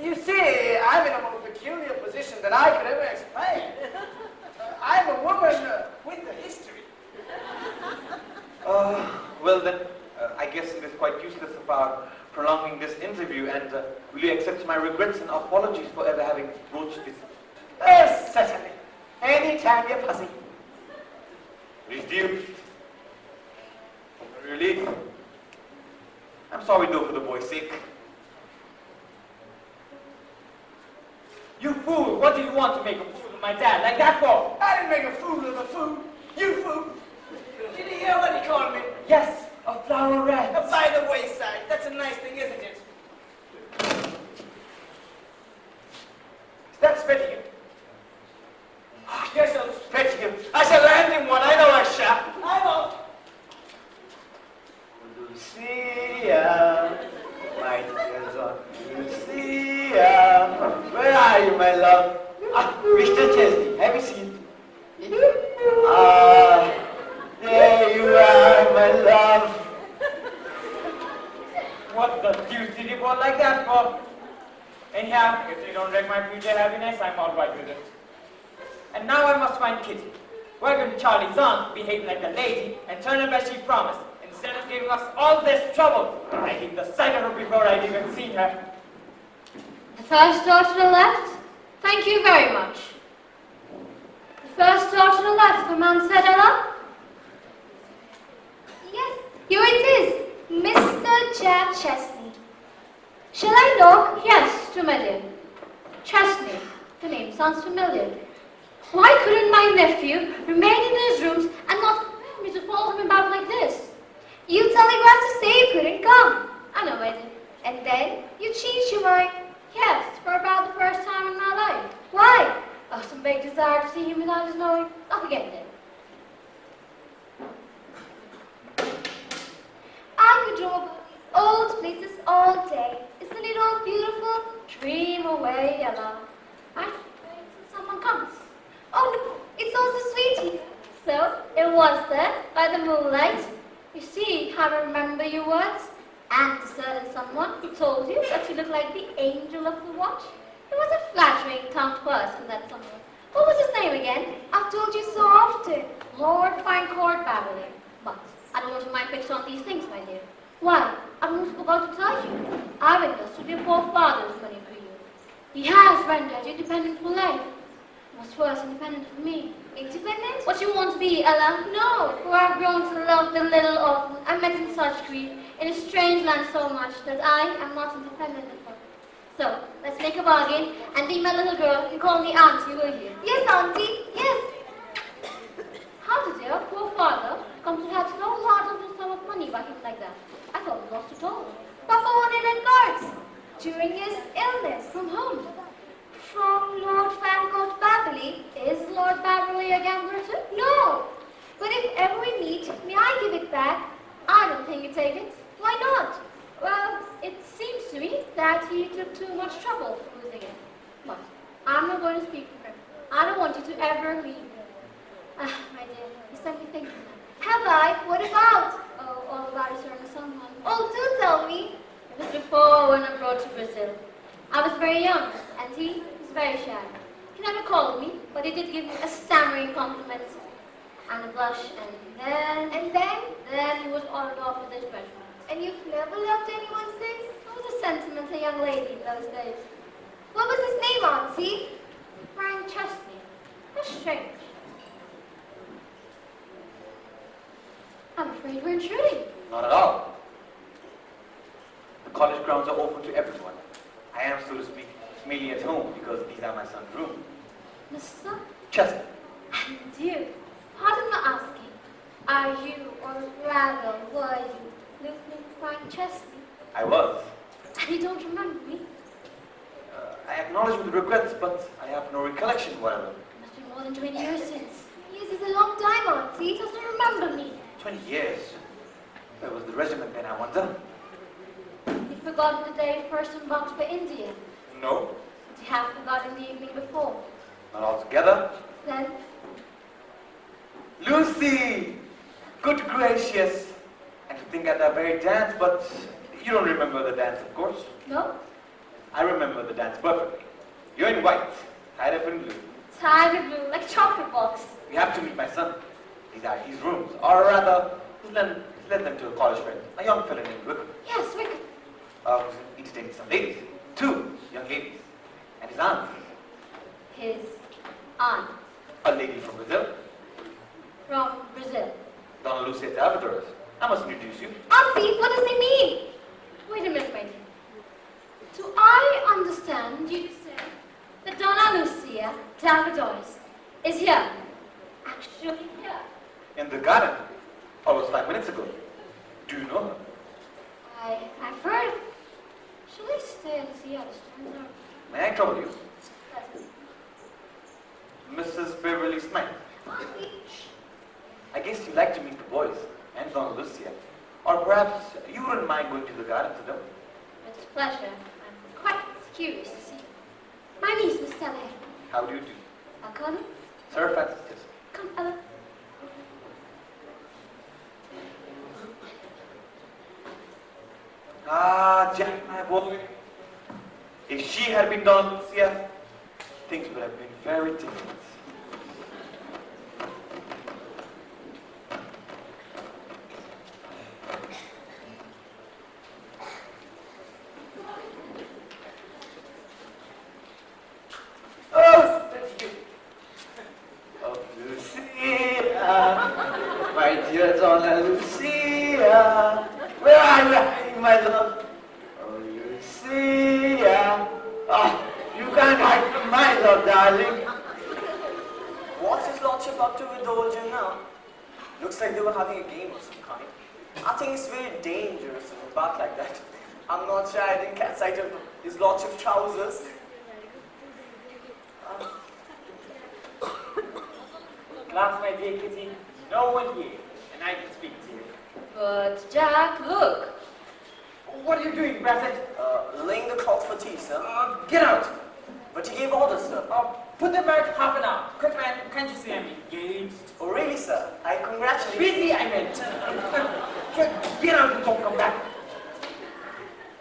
You see, I'm in a more peculiar position than I could ever explain. I'm a woman with a history. Well then, I guess it is quite useless of our prolonging this interview, and will you accept my regrets and apologies for ever having broached this? Yes, certainly. Anytime you're fussy. Reduced. Relief. I'm sorry though for the boy's sake. You fool! What do you want to make a fool of my dad like that for? I didn't make a fool of the fool. You fool. Did you hear what he called me? Yes, a flower rat. By the wayside. That's a nice thing, isn't it? That's Spettigue. Yes, I'll Spettigue. I shall land him one. I know I shall. I'm off. Lucia, my tears on Lucia, where are you, my love? Mr. Chesney, have a seat. There you are, my love. What the deuce did you go like that for? Anyhow, if you don't wreck my future happiness, I'm all right with it. And now I must find Kitty. Why couldn't Charley's aunt behave like a lady and turn up as she promised, instead of giving us all this trouble? I hate the sight of her before I'd even seen her. The first door to the left? Thank you very much. The first door to the left, the man said, Ella? Yes, here it is, Mr. Jack Chesney. Shall I knock? Yes, to my dear. Chesney. The name sounds familiar. Why couldn't my nephew remain in his rooms and not allow me to follow him about like this? You telegraphed to say you couldn't come. I know I did. And then you changed your mind. Yes, for about the first time in my life. Why? Oh, some vague desire to see him without his knowing. I'll forget it. I could dream about these old places all day. Isn't it all beautiful? Dream away, Ella. I wait till someone comes. Oh no, it's also sweetie. So, it was there, by the moonlight. You see how I remember your words? And a certain someone who told you that you look like the angel of the watch. It was a flattering tongue to us for that someone. What was his name again? I've told you so often. Lord Fancourt Babberley. But I don't want to mind fixed on these things, my dear. Why? I almost forgot to tell you. I've entrusted your poor father's money for you. He has rendered you dependent for life. What's worse, independent of me. Independent? What you want to be, Ella? No, for I've grown to love the little orphan I met in such grief, in a strange land so much that I am not independent of her. So, let's make a bargain and be my little girl and call me auntie, will you? Yes, auntie, yes. How did your poor father come to have so large a sum of money by him like that? I thought he lost it all. Papa wanted in cards during his illness. From whom? From Lord Fancourt Babberley. Is Lord Babberley a gambler too? No, but if ever we meet, may I give it back? I don't think you take it. Why not? Well, it seems to me that he took too much trouble for losing it. But I'm not going to speak for him. I don't want you to ever leave him. Ah, my dear, you sent me thinking. Have I? What about? Oh, all about a certain someone. Oh, do tell me. It was before when I brought to Brazil. I was very young, and he was very shy. He never called me, but he did give me a stammering compliment and a blush, and then he was ordered off with his regiment. And you've never loved anyone since? I was a sentimental young lady in those days. What was his name, Auntie? Frank Chesney. How strange. I'm afraid we're intruding. Not at all. The college grounds are open to everyone. I am, so to speak, merely at home because these are my son's rooms. Mr. Chesney. And you, pardon my asking, are you, or rather, were you, Lieutenant Frank Chesney? I was. And you don't remember me? I acknowledge with regrets, but I have no recollection whatever. It must be more than 20 years since. Years is a long time, Auntie. He doesn't remember me. 20 years. Where was the regiment then, I wonder? You've forgotten the day you first embarked for India. No, But you have forgotten the evening before. not altogether. Then, Lucy! Good gracious! And to think at that very dance, but you don't remember the dance, of course. no? I remember the dance perfectly. You're in white, tied up in blue. Tired of blue, like a chocolate box. We have to meet my son. These are his rooms, or rather, he's led them to a college friend, a young fellow named Wykeham, Yes, Wickham. who's entertaining some ladies, 2 young ladies, and his aunt, His aunt a lady from Brazil, from Brazil. Donna Lucia Salvador. I must introduce you. Auntie, what does he mean? Wait a minute, my dear. Do I understand you to say that Donna Lucia Salvadores is here? Actually here? In the garden, almost 5 minutes ago. Do you know her? I've heard. Shall I stay and see how the storms are? May I trouble you? Pleasant. Mrs. Beverly Smith. Auntie, I guess you like to meet the boys and Donna Lucia. Or perhaps you wouldn't mind going to the garden to them. with pleasure. I'm quite curious to see. My niece, Miss Delahay. How do you do? I'll call her. Sir Francis. Come, Ella. Ah, Jack, my boy. If she had been Donna Lucia, things would have been very different. Oh, that's you. Oh, Lucia, my dear Donna Lucia, where are you hiding, my love? Oh, Lucia, you can't hide from my love, darling. What's his lordship up to with the old gin now? Looks like they were having a game of some kind. I think it's very dangerous to move back like that. I'm not sure I didn't catch sight of his lordship's trousers. Class, my dear Kitty, no one here, and I can speak to you. But Jack, look. What are you doing, Brassett? Laying the cloth for tea, sir. Get out! But he gave orders, sir. Put them back half an hour. Quick, man, can't you see I'm engaged? Oh, really, sir? I congratulate you. Busy, I meant. Get out and don't come back.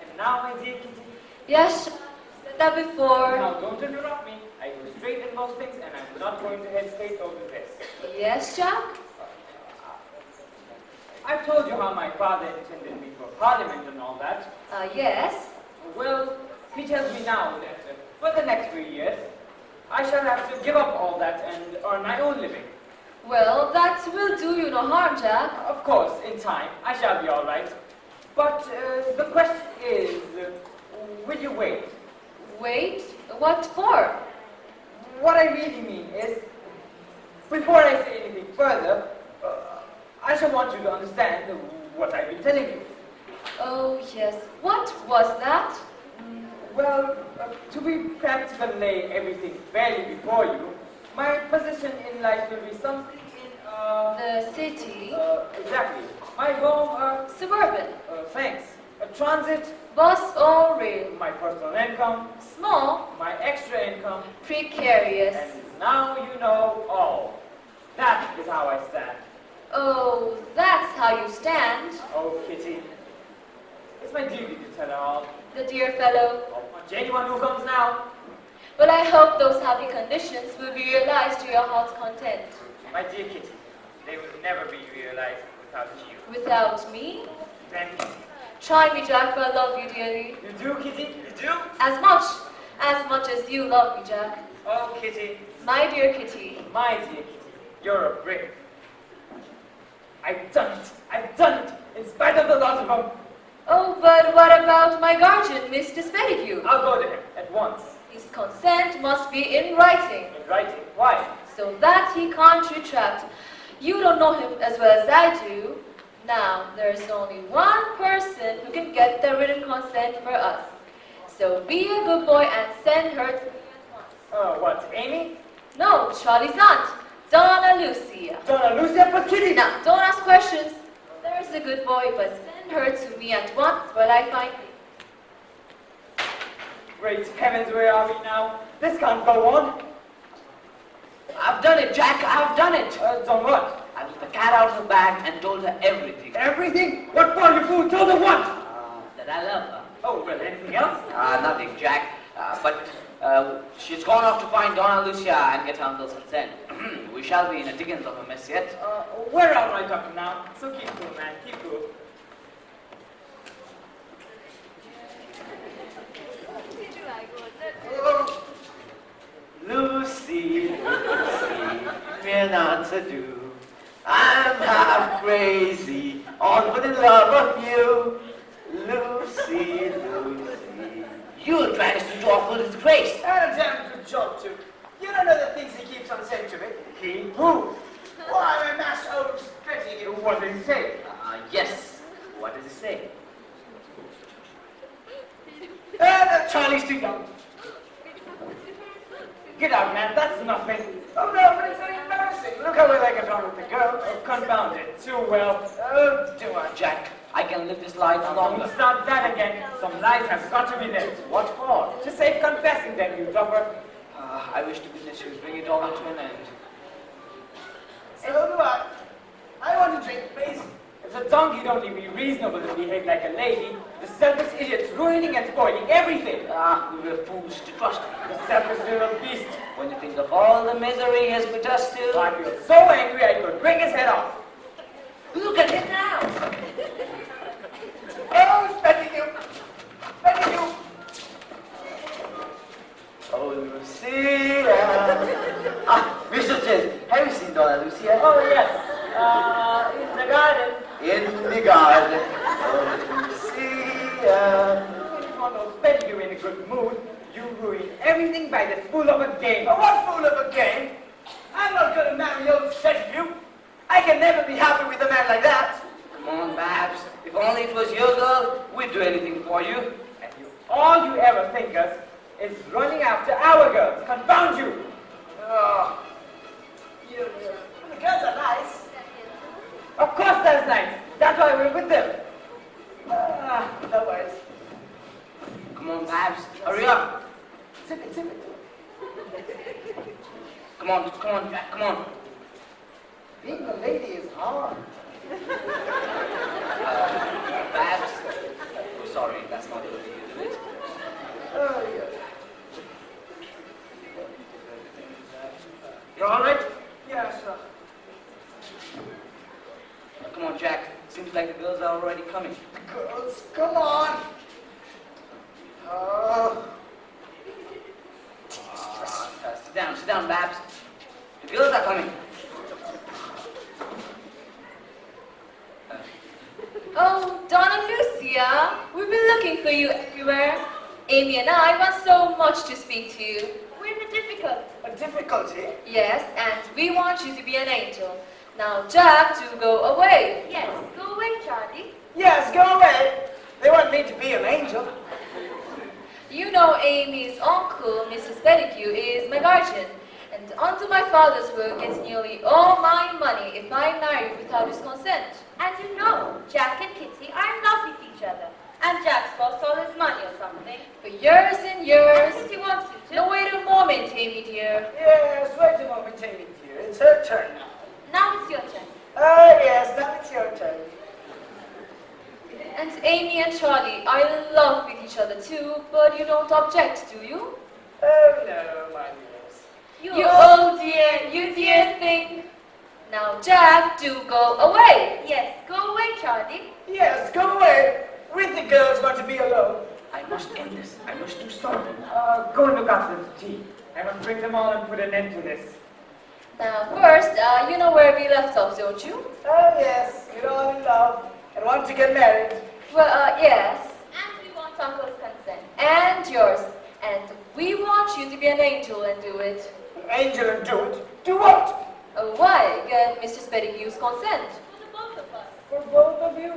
And now, my dear Kitty, Yes, said that before. now don't interrupt me. I go straight in most things, and I'm not going to hesitate over this. Yes, Jack? I've told you how my father intended me for Parliament and all that. Yes. Well, he tells me now that for the next 3 years, I shall have to give up all that and earn my own living. Well, that will do you no harm, Jack. Of course, in time, I shall be all right. But the question is, will you wait? Wait, what for? What I really mean is, before I say anything further, I shall want you to understand what I've been telling you. Oh, yes. What was that? Well, to be practical and lay everything fairly before you, my position in life will be something in, The city. exactly. My home, Suburban. thanks. A transit, Bus or rail. my personal income, Small. my extra income, Precarious. and now you know all. That is how I stand. Oh, that's how you stand. Oh, Kitty. It's my duty to tell her all. The dear fellow. I'll punch anyone who comes now. Well, I hope those happy conditions will be realized to your heart's content. My dear Kitty, they will never be realized without you. Without me? Then, Try me, Jack, for I love you dearly. You do, Kitty? You do? As much as you love me, Jack. Oh, Kitty. My dear Kitty. My dear Kitty, you're a brick. I've done it, in spite of the lot of them. Oh, but what about my guardian, Mr. Spettigue? I'll go to him at once. His consent must be in writing, In writing. Why? so that he can't retract. You don't know him as well as I do. Now, there's only one person who can get the written consent for us. So be a good boy and send her to me at once. What, Amy? No, Charlie's aunt, Donna Lucia. Donna Lucia, but Kitty! Now, don't ask questions. There's a good boy, but send her to me at once while I find him. Great heavens, where are we now? This can't go on. I've done it, Jack. I've done it. Done what? I took the cat out of the bag and told her everything. Everything? What for, you fool? Told her what? That I love her. Oh, well, anything else? Nothing, Jack. But she's gone off to find Donna Lucia and get her uncle's consent. We shall be in a dickens of a mess yet. We're all right up to now, so keep cool, man, keep cool. Lucy, we're not to do. I'm half crazy, all for the love of you. Lucy. You trying to do awful disgrace. And a damn good job, too. You don't know the things he keeps on saying to me. He who? Why, my master old Spettigue. What did he say? Yes. What does it say? Charlie's too young. Get out, man, that's nothing. Oh no, but it's very embarrassing. Look how well I get on with the girl. Oh, confound it, too well. Do I, Jack? I can live this life longer. Don't start that again. Some lies has got to be lived. What for? To save confessing then, you duffer. I wish to goodness you'd bring it all to an end. So do I. I want to drink, please. If the donkey'd only be reasonable and behave like a lady, the selfish idiot's ruining and spoiling everything. We were fools to trust him. The selfish little beast. When you think of all the misery he has put us to. I feel so angry I could bring his head off. Look at him now. Oh, Spettigue. Spettigue. Oh, Lucia. Mr. Chesney, have you seen Donna Lucia? Oh, yes. In the garden. In the garden. Oh, Lucia. When you want to spend you in a good mood, you ruin everything by the fool of a game. Oh, what fool of a game? I'm not going to marry old Spettigue. I can never be happy with a man like that. Come on, Babbs. If only it was your girl, we'd do anything for you. And all you ever think of is running after our girls. Confound you! Oh, the girls are nice. Of course that's nice. That's why we're with them. No worries. Come on, Babbs. Hurry up. Sip it. Come on, Jack. Come on. Being a lady is hard. Babbs. Oh, sorry, that's not the way you do it. Oh, yeah. You're all right? Yeah, sure. Come on, Jack. Seems like the girls are already coming. Girls, come on. Oh. Sit down, Babbs. The girls are coming. Oh, Donna Lucia, we've been looking for you everywhere. Amy and I want so much to speak to you. We're in a difficulty. A difficulty? Yes, and we want you to be an angel. Now, Jack, to go away. Yes, go away, Charlie. Yes, go away. They want me to be an angel. You know Amy's uncle, Mrs. Spettigue, is my guardian, and unto my father's will gets nearly all my money if I marry without his consent. And you know, Jack and Kitty are in love with each other. And Jack's lost all his money or something. For years and years. Kitty wants you to. No, wait a moment, Amy dear. Yes, wait a moment, Amy dear. It's her turn now. Now it's your turn. Oh, yes, now it's your turn. And Amy and Charlie are in love with each other too, but you don't object, do you? Oh, no, my dears. You old dear, you dear thing. Now, Jack, do go away. Yes, go away, Charlie. Yes, go away. With the girls want to be alone. I must end this. I must do something. Go and look after the tea. I must bring them all and put an end to this. Now, first, you know where we left off, don't you? Oh yes, you're all in love and want to get married. Well, yes. And we want Uncle's consent. And yours. And we want you to be an angel and do it. An angel and do it? Do what? Why? Get Mr. Spettigue's consent. For the both of us. For both of you?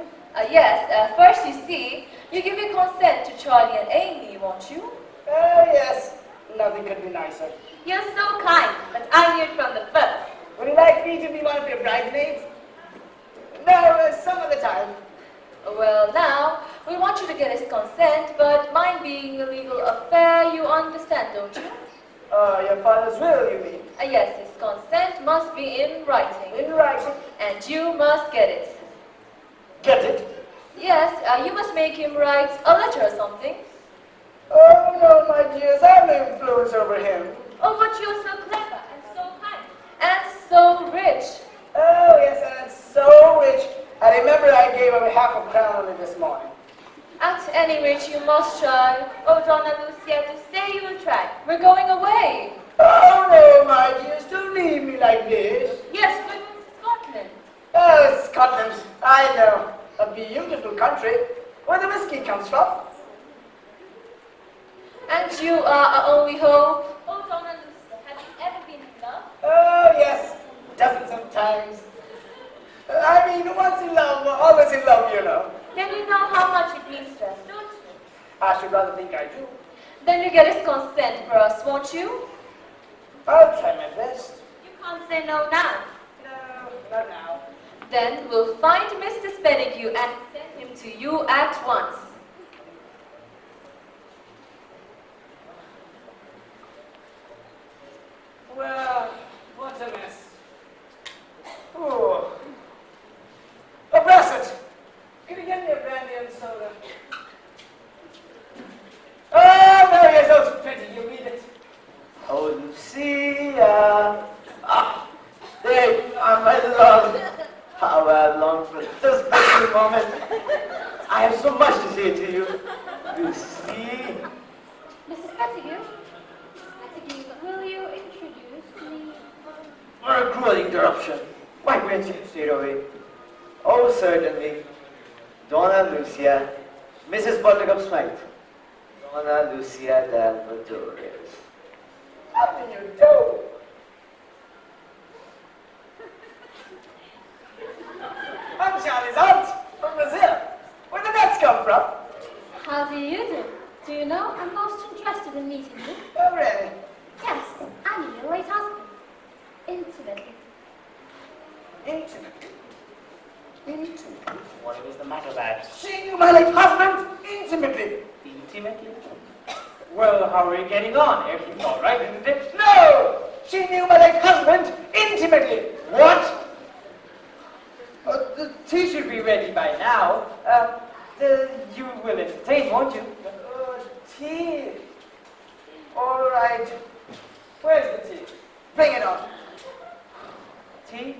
Yes. First, you see, you give your consent to Charley and Amy, won't you? Oh yes, nothing could be nicer. You're so kind, but I knew it from the first. Would you like me to be one of your bridesmaids? No, some other time. Well, now, we want you to get his consent, but mine being a legal affair, you understand, don't you? Your father's will, you mean? Yes, his consent must be in writing. In writing? And you must get it. Get it? Yes, you must make him write a letter or something. Oh no, my dears, I have no influence over him. Oh, but you're so clever and so kind. And so rich. Oh yes, and it's so rich. I remember I gave him half a crown only this morning. At any rate, you must try. Oh, Donna, Lucia, to say you will try. We're going away. Oh no, my dears, don't leave me like this. Yes, we're going to Scotland. Oh, Scotland, I know. A beautiful country where the whiskey comes from. And you are our only hope. Oh, Donna, Lucia, have you ever been in love? Oh yes, dozens of times. I mean, once in love, always in love, you know. Then you know how much it means to us, don't you? I should rather think I do. Then you get his consent for us, won't you? I'll try my best. You can't say no now. No, not now. Then we'll find Mr. Spettigue and send him to you at once. Well, what a mess. Oh. Oh, Brassett, can you get me a brandy and soda? Oh, there he is, oh, Spettigue, you read it. Oh, Lucia. Ah, there you are, my love. How I long for this special moment. I have so much to say to you. Lucy. Mrs. Spettigue? Spettigue, will you introduce me? For a cruel interruption. Why can't you straight away? Oh, certainly. Donna Lucia, Mrs. Buttercup Smythe. Donna Lucia Dalmadores. How do you do? I'm Charley's aunt from Brazil. Where did that come from? How do you do? Do you know, I'm most interested in meeting you. Oh, really? Yes, I knew your late husband. Intimately. Intimately. Intimately? What is the matter, Babs? She knew my late husband intimately. Intimately? Well, how are you getting on? Everything's all right, isn't it? No! She knew my late husband intimately. What? The tea should be ready by now. You will entertain, won't you? Tea. All right. Where's the tea? Bring it on. Tea?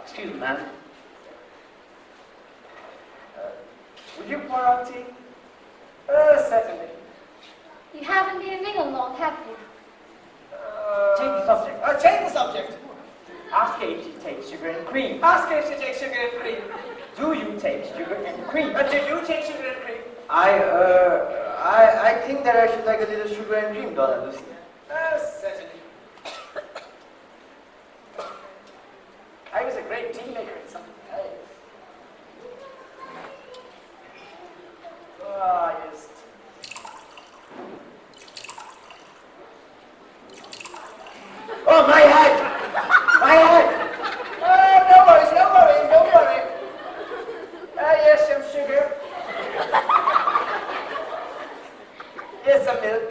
Excuse me, ma'am. Would you pour out tea? Certainly. You haven't been in England long, have you? Change the subject. Change the subject. Ask her if she takes sugar and cream. Ask her if she takes sugar and cream. Do you take sugar and cream? Do you take sugar and cream? I think that I should like a little sugar and cream, Donna Lucy. Certainly. I was a great tea maker in some days. Ah, yes. Oh, my hat! My hat! Oh, no worries, no worry, don't worry. Yes, some sugar. Yes, some milk.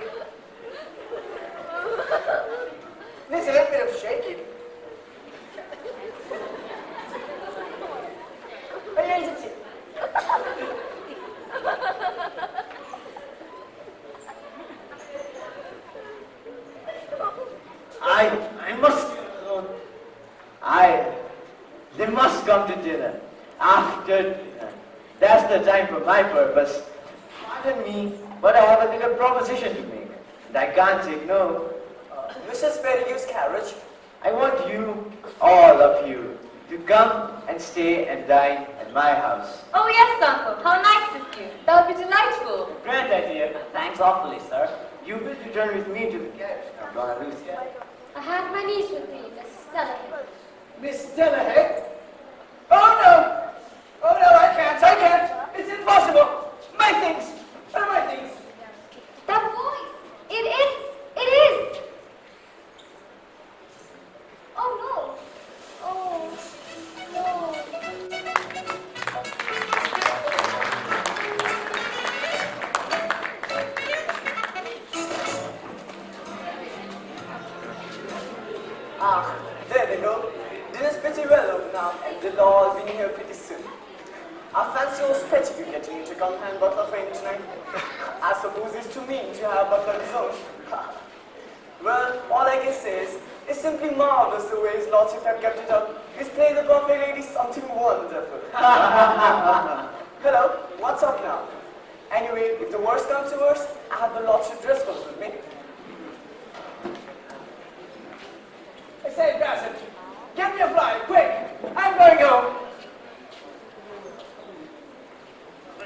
Needs a little bit of shaking. Oh, here's the tea. I must be alone. They must come to dinner. After dinner. That's the time for my purpose. Pardon me, but I have a little proposition to make. And I can't say no. Mrs. Spettigue's carriage. I want you, all of you, to come and stay and dine at my house. Oh yes, Uncle. How nice of you. That would be delightful. Grand idea. Thanks awfully, sir. You will return with me to the carriage now, Donna Lucia. I have my niece with me, Miss Stella. Miss Delahay? Oh no! Oh no, I can't! It's impossible! My things! Where are my things? That voice! It is! Oh no! Oh no! Ah, there they go. Dinner's pretty well over now, and they'll all be here pretty soon. I fancy old Spettigue getting you to come hand butler for him tonight. I suppose it's too mean to have butler of his own. Well, all I can say is, it's simply marvelous the way his lordship have kept it up. He's playing the buffet lady something wonderful. Hello, what's up now? Anyway, if the worst comes to worst, I have the lordship dress codes with me. I say, Brassett, get me a fly, quick! I'm going home!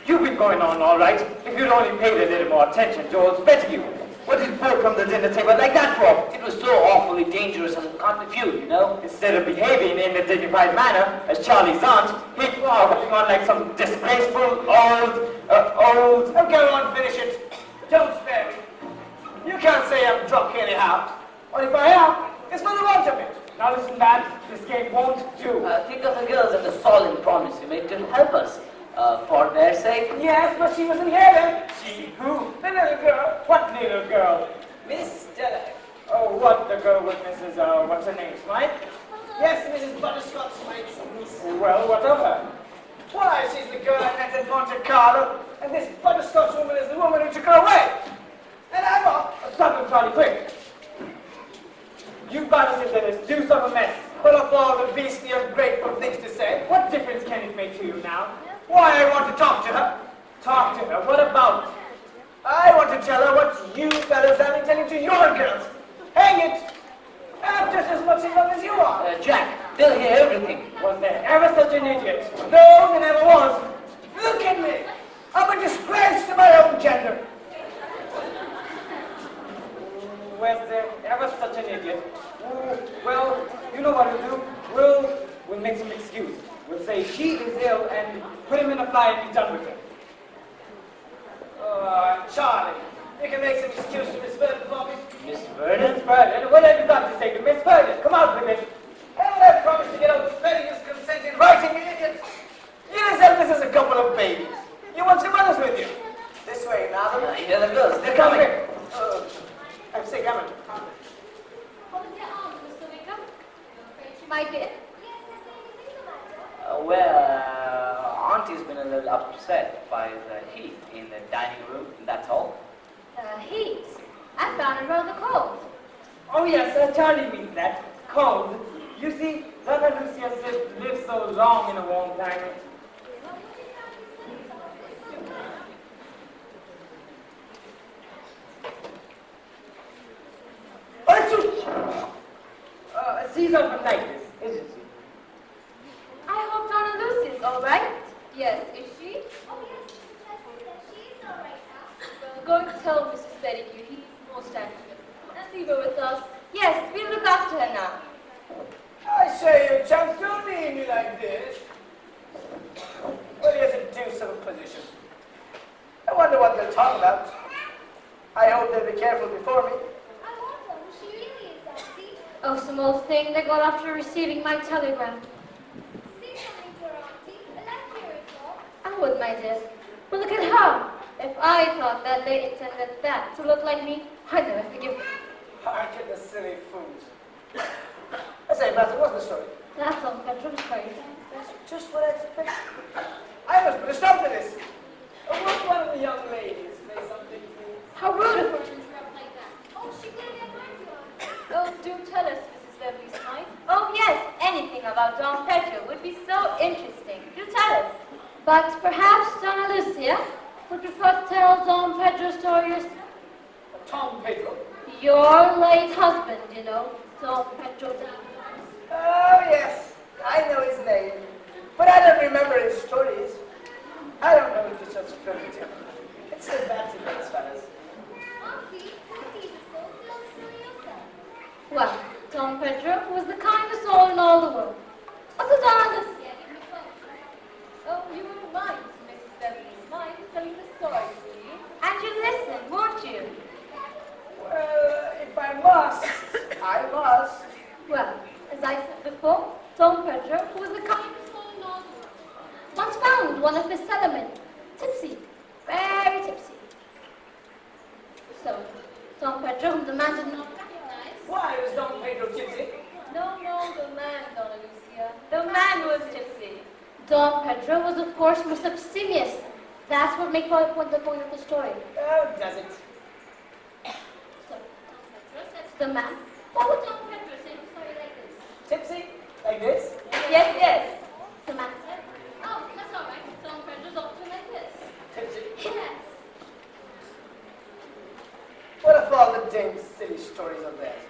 You've been going on all right. If you'd only paid a little more attention to old Spettigue. What did Bo come to the dinner table like that for? It was so awfully dangerous and can't be viewed, you know. Instead of behaving in a dignified manner, as Charley's aunt, he'd go going on like some disgraceful old... Oh, go on, finish it. Don't spare me. You can't say I'm drunk anyhow. Or if I am, it's for the want of it. Now listen, man, this game won't do. Think of the girls and the solemn promise you made to help us. For their sake. Yes, but she wasn't here then. She who? The little girl. What little girl? Miss Delahay. Oh, what, the girl with Mrs. What's her name, Smythe? Yes, Mrs. Butterscotch Smythe's niece. Well, what of her? Why, she's the girl I met at Monte Carlo, and this Butterscotch woman is the woman who took her away. And I'm off. Stop him, Charley, quick. You Babbs and do some a mess. Full of all the beastly ungrateful things to say. What difference can it make to you now? Why, I want to talk to her. Talk to her? What about? I want to tell her what you fellas have been telling to your girls. Hang it! I'm just as much in love as you are. Jack, they'll hear everything. Was there ever such an idiot? No, there never was. Look at me. I'm a disgrace to my own gender. Was there ever such an idiot? Well, you know what we'll do. We'll make some excuse. We'll say she is ill and put him in a fly and be done with it. Charley, you can make some excuse to Miss Verdun for me. Miss Verdun? Miss Verdun? What have you got to say to Miss Verdun? Come out with it. Haven't I promised to get out Spettige's consent in writing, you idiot? You yourself, this is a couple of babies. You want your mothers with you? This way, madam. Here the girls, they're Come coming. here. I'm sick, come on. What was your aunt, Mr. Wykeham? I'm afraid she might be ill. Yes, is there anything the matter? Auntie's been a little upset by the heat in the dining room, that's all. Heat. I found it rather cold. Oh yes, Charley means that. Cold. You see, Donna Lucia lived so long in a warm climate. She's up at night, isn't she? I hope Donna Lucy is all right. Yes, is she? Oh yes, Mr. Chesney said she's all right now. Well, go and tell Mr. Spettigue he's most anxious. And leave her with us. Yes, we'll look after her now. I say, you chumps, don't leave me like this. Well, he has a deuce of a position. I wonder what they'll talk about. I hope they'll be careful before me. I wonder who she really is, Auntie. Oh, some old thing they got after receiving my telegram. Say something to her, Auntie. Let's hear it all. I would, my dear. But look at her. If I thought that they intended that to look like me, I'd never forgive them. Hark at the silly fools. I say, Brassett, what's the story? That's all Petrol's crazy. That's just what I expected. I must put a stop to this. Won't one of the young ladies say something, please? How rude of her to interrupt like that. Oh, she did get back to us. Oh, do tell us, Mrs. Beverley Smythe. Oh, yes, anything about Don Petro would be so interesting. Do Do tell us. But perhaps Donna Lucia would prefer to tell Don Pedro's story yourself. Tom Pedro. Your late husband, you know, Don Pedro. Oh, yes. I know his name. But I don't remember his stories. I don't know to such primitive. It's so bad to those fellas. Well, Don Pedro was the kindest soul in all the world. Also Donna Lucia. Oh, you wouldn't mind, Mrs. Beverley's mind, telling the story to you. And you listen, won't you? Well, if I must, I must. Well, as I said before, Don Pedro, who was the kindest soul in all the world, once found one of his cellarmen, tipsy, very tipsy. So, Don Pedro, whom the man did not recognize. Why was Don Pedro tipsy? No, the man, Donna Lucia. The man was tipsy. Don Pedro was, of course, most abstemious. That's what makes the point of the story. Oh, does it? So, Don Pedro said to the man, what would Don Pedro say to a story like this? Tipsy? Like this? Yes. The man said, oh, that's all right. Don Pedro's often like this. Tipsy? Yes. What of all the damn silly stories of theirs?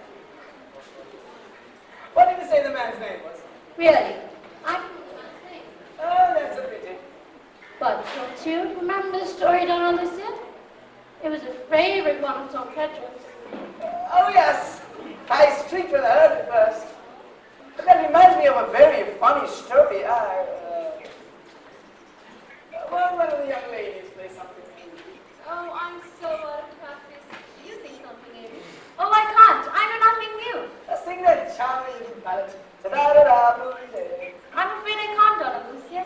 What did you say the man's name was? Really, I don't know the man's name. Oh, that's a pity. But don't you remember the story, Donna Lucia? It was a favorite one of Don Pedro's. Oh, yes. I streaked when I heard it first. But that reminds me of a very funny story. Well, one of the young ladies play something. Oh, I'm so out of practice. You sing something, Amy. Oh, I can't. I know nothing new. Just sing that charming little ballad. Ta-da-da-da-boo-dee. I'm afraid I can't, Donna Lucia.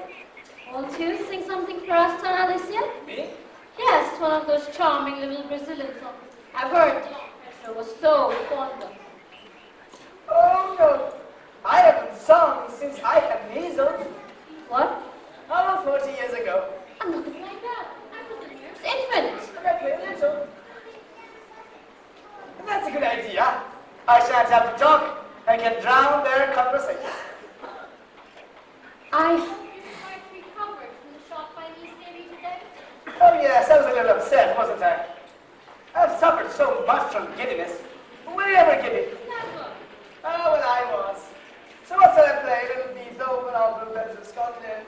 Won't you sing something for us, Donna Lucia? Me? Yes, one of those charming little Brazilian songs. I've heard Don Pedro was so fond of. Oh, no. I haven't sung since I had measles. What? About 40 years ago. I'm nothing like that. I was the nearest infant. But I play a little. That's a good idea. I shan't have to talk. I can drown their conversation. I hope you quite recovered from the shock my niece gave you today. Oh, yes, I was a little upset, wasn't I? I've suffered so much from giddiness. Were you ever giddy? Never. Oh, well, I was. So what shall I play? Little Beethoven or Bluebirds of Scotland?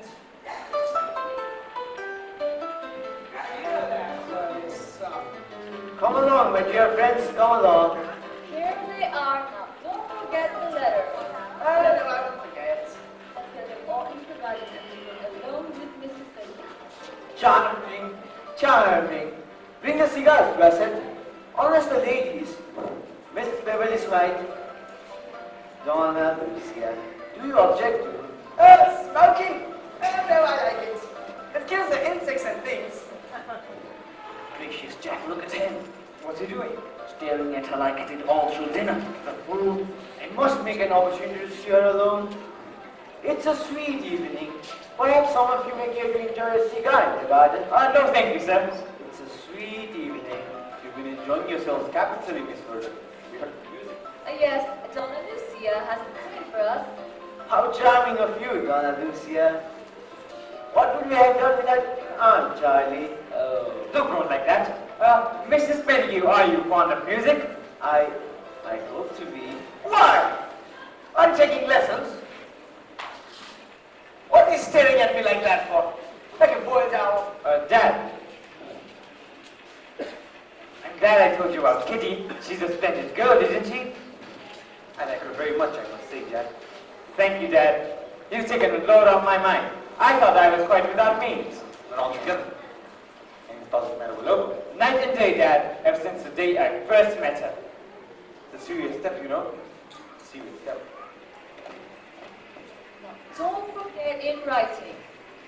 Come along, my dear friends, come along. Here they are now. Don't forget the letter. Oh, no, I won't forget. Let's get them all into the garden and alone with Mrs. Beverley. Charming, charming. Bring the cigars, Brassett. Honest the ladies. Mrs. Beverley's right. Donna, Lucia, do you object to? Smoking? Oh, no, I like it. It kills the insects and things. Gracious Jack, look at him. What's he doing? Staring at her like I did all through dinner. The fool. I must make an opportunity to see her alone. It's a sweet evening. Perhaps some of you may care to enjoy a cigar in the garden. No, thank you, sir. It's a sweet evening. You've been enjoying yourselves capitally, Miss Verdun. We heard music. Yes, Donna Lucia has been playing for us. How charming of you, Donna Lucia. What would we have done without Aunt Charley? Oh, don't groan like that. Mrs. Spettigue, are you fond of music? I hope to be. Why? I'm taking lessons. What are you staring at me like that for? Like a boiled owl. Dad. I'm glad I told you about Kitty. She's a splendid girl, isn't she? I like her very much, I must say, Jack. Thank you, Dad. You've taken a load off my mind. I thought I was quite without means. Not altogether. Any thoughts the matter with Lobo? Night and day, Dad, ever since the day I first met her. It's a serious step, you know. Serious step. Don't forget in writing.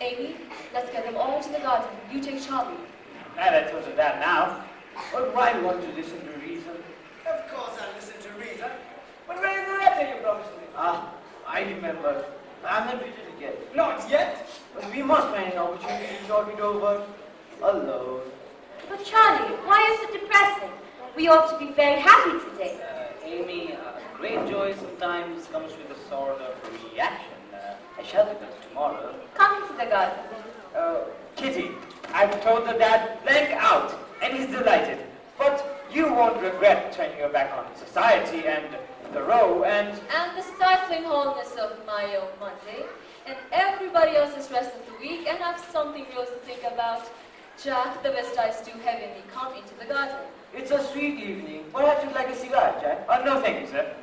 Amy, let's get them all to the garden. You take Charley. Glad I told you that now. But why want to listen to reason? Of course I'll listen to reason. But where is the letter you promised me? I remember. I'm not ready to get. Not yet. But we must find an opportunity to talk it over alone. But Charlie, why are you so depressing? We ought to be very happy today. Amy, great joy sometimes comes with a sort of reaction. I shall be back tomorrow. Come into the the garden. Kitty, I've told the dad blank out, and he's delighted. But you won't regret turning your back on society and the row and the stifling wholeness of my own Monday, and everybody else's rest of the week, and have something else to think about. Jack, the best eyes do heavenly come into the garden. It's a sweet evening. Perhaps you'd like a cigar, Jack? no thank you, sir.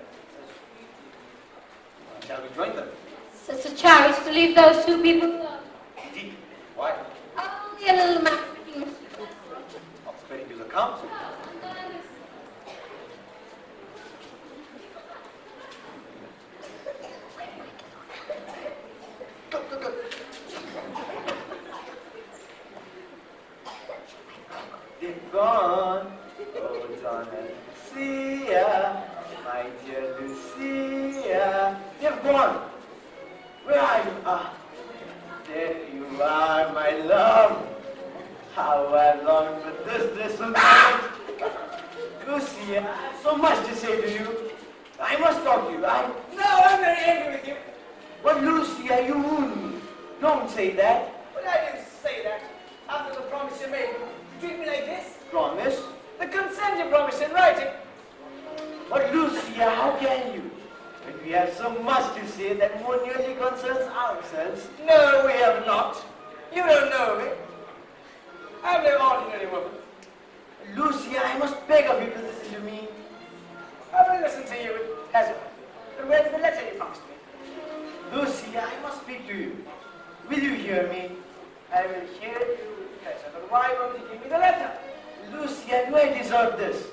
Shall we join them? Such a charity to leave those two people alone. Indeed. Why? Only a little man. Of Spettigue's account. Go. They've gone. Oh, Donna, Lucia, my dear Lucia. They've gone. Where are you? Ah, there you are, my love. How I long for this moment. Lucia, I have so much to say to you. I must talk to you. No, I'm very angry with you. But Lucia, you wound me. Don't say that. But I didn't say that. After the promise you made, you treat me like this? Promise? The consent you promised in writing. But Lucia, how can you? When we have so much to say that more nearly concerns ourselves. No, we have not. You don't know me. I'm no ordinary woman. Lucia, I must beg of you to listen to me. I will listen to you with pleasure. But where's the letter you promised me? Lucia, I must speak to you. Will you hear me? I will hear you with pleasure, but why won't you give me the letter? Lucia, do I deserve this?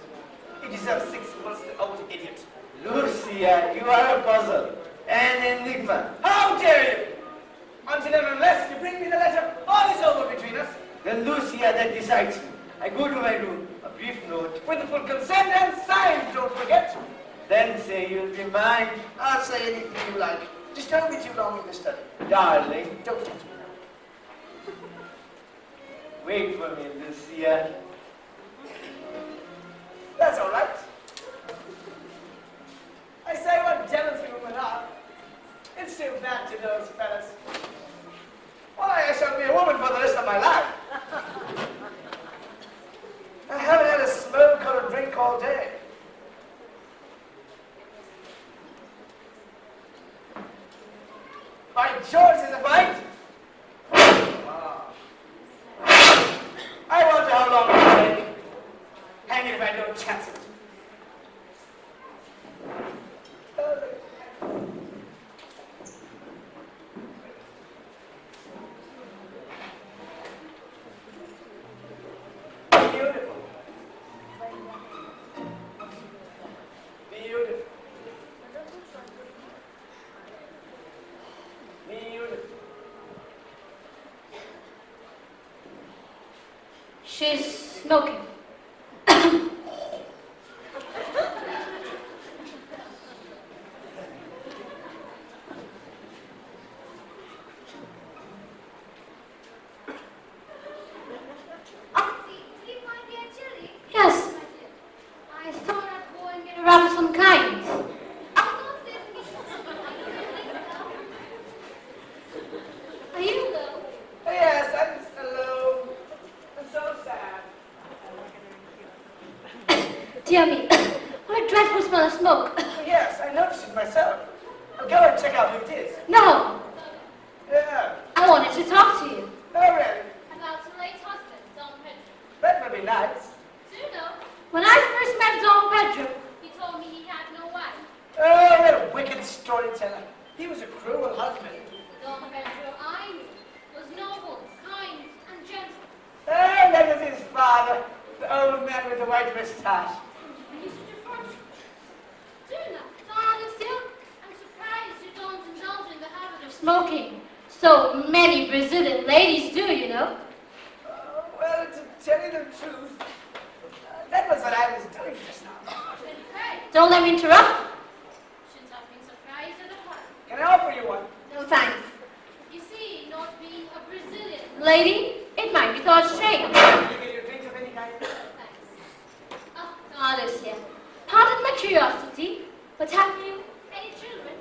You deserve 6 months, the old idiot. Lucia, you are a puzzle, an enigma. How dare you? Until and unless you bring me the letter, all is over between us. Then Lucia, that decides me. I go to my room, a brief note. With the full consent and signed, don't forget. Then say you'll be mine. I'll say anything you like. Just don't be too long in the study. Darling, Don't touch me. wait for me, Lucia. That's all right. I say what jealous women are. It's too bad to those fellas. Why, I shall be a woman for the rest of my life. I haven't had a smoke or a drink all day. By George, is it right? I wonder how long it'll take. Hang it if I don't chance it. Beautiful. Beautiful. Beautiful. She's smoking. Yes. I thought I'd go and get a wrap of some kind. Are you alone? Yes, I'm alone. I'm so sad. Dear me, what a dreadful smell of smoke. Yes, I noticed it myself. I'll go and check out who it is. No, Yeah. I wanted to talk to you. Oh, really? About your late husband, Don Pedro. That would be nice. Do you know? When I first met Don Pedro, he told me he had no wife. Oh, what a wicked storyteller. He was a cruel husband. The Don Pedro I knew was noble, kind, and gentle. Oh, that was his father, the old man with the white moustache. And you should report you. Do you know, Donna Lucia, I'm surprised you don't indulge in the habit of smoking. So many Brazilian ladies do, you know. Well, to tell you the truth, that was what I was doing just now. Don't let me interrupt. Shouldn't have been surprised at the party. Can I offer you one? No thanks. You see, not being a Brazilian lady, it might be thought strange. Can you get your drink of any kind? Thanks. Oh, Donna Lucia, pardon my curiosity, but have you any children?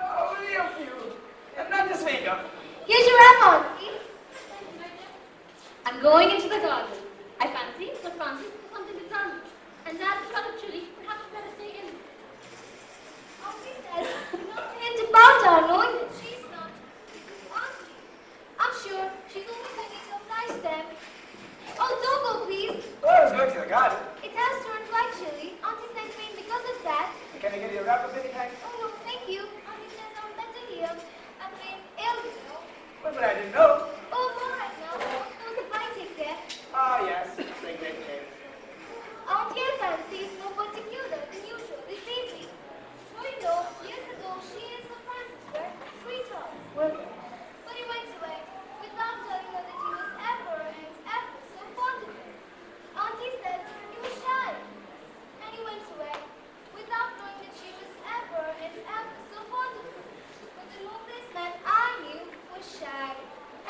Only a few. going into the garden. I fancy that Francis has something to tell me. And now the shot of chili, perhaps we better stay in. Auntie says not to hint about her, knowing that she's not. Auntie, I'm sure she's only thinking of nice them. Oh, don't go, please. Oh, I was going to the garden. It has turned quite chilly. Auntie sent me in because of that. Can I get you a wrapper, baby? Oh, no, thank you. Auntie says I'm better here. I mean, ill, you know. Well, but I didn't know. Oh, all right now. Don't goodbye, take care. Ah, yes. Great, great, great. Auntie and Fancy is more particular than usual this evening. For you know, years ago she and Sir Francis were sweethearts. But he went away without telling her that he was ever and ever so fond of her. Auntie says he was shy. And he went away without knowing that she was ever and ever so fond of her. But the loneliest man I knew was shy.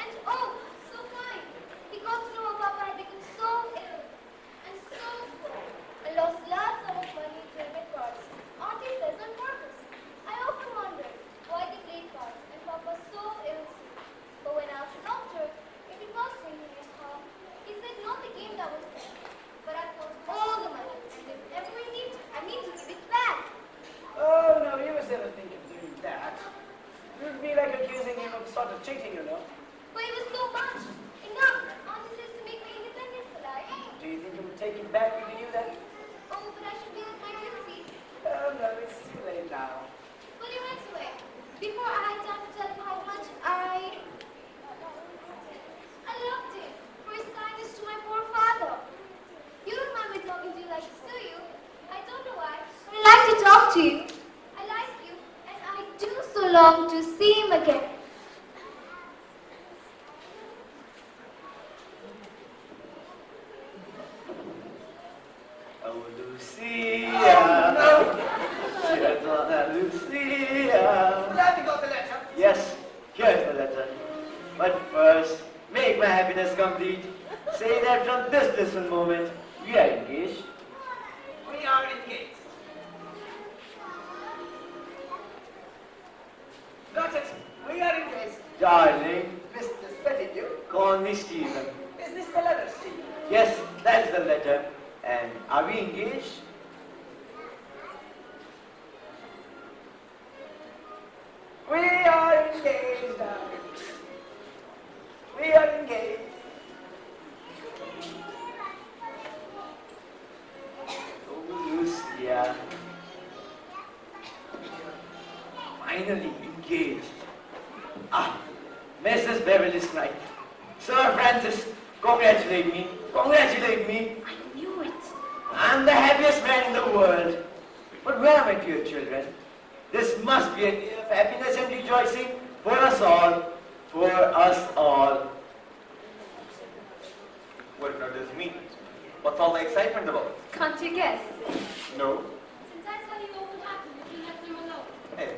And oh, so kind. He got to know how Papa had become so ill and so poor and lost large sum of money to play cards. Auntie says on purpose. I often wondered why they played cards and Papa so ill soon. But when I asked the doctor if it was drinking and how, he said not the game that was there, but I put all the money and if ever we need, I mean to give it back. Oh, no, you must never think of doing that. It would be like accusing him of sort of cheating, you know. But it was so much. Enough. Auntie says to make me independent for life. Do you think he would take it back with you then? Oh, but I should feel my duty. Oh, no, it's too late now. But he went away. Before I had time to tell him how much I loved him for his kindness to my poor father. You don't mind me talking to you like this, do you? I don't know why, but I like to talk to you. I like you, and I do so long to see him again. Oh, Lucia. No. Dear Donna, Lucia. Have you got the letter? Yes, here's the letter. But first, make my happiness complete. Say that from this distant moment, we are engaged. We are engaged. Got it. We are engaged. Darling, Mr. Spettigue. call me Stephen. Is this the letter, Steve? Yes, that's the letter. And are we engaged? We are engaged, darling. We are engaged. Oh, Lucia. Finally engaged. Ah, Mrs. Babberley's right. Sir Francis, congratulate me. Congratulate me. I knew it. I'm the happiest man in the world. But where are my dear children? This must be a day of happiness and rejoicing for us all. For us all. What does this mean? What's all the excitement about? Can't you guess? No. Since I tell you what would happen if you left him alone. Hey.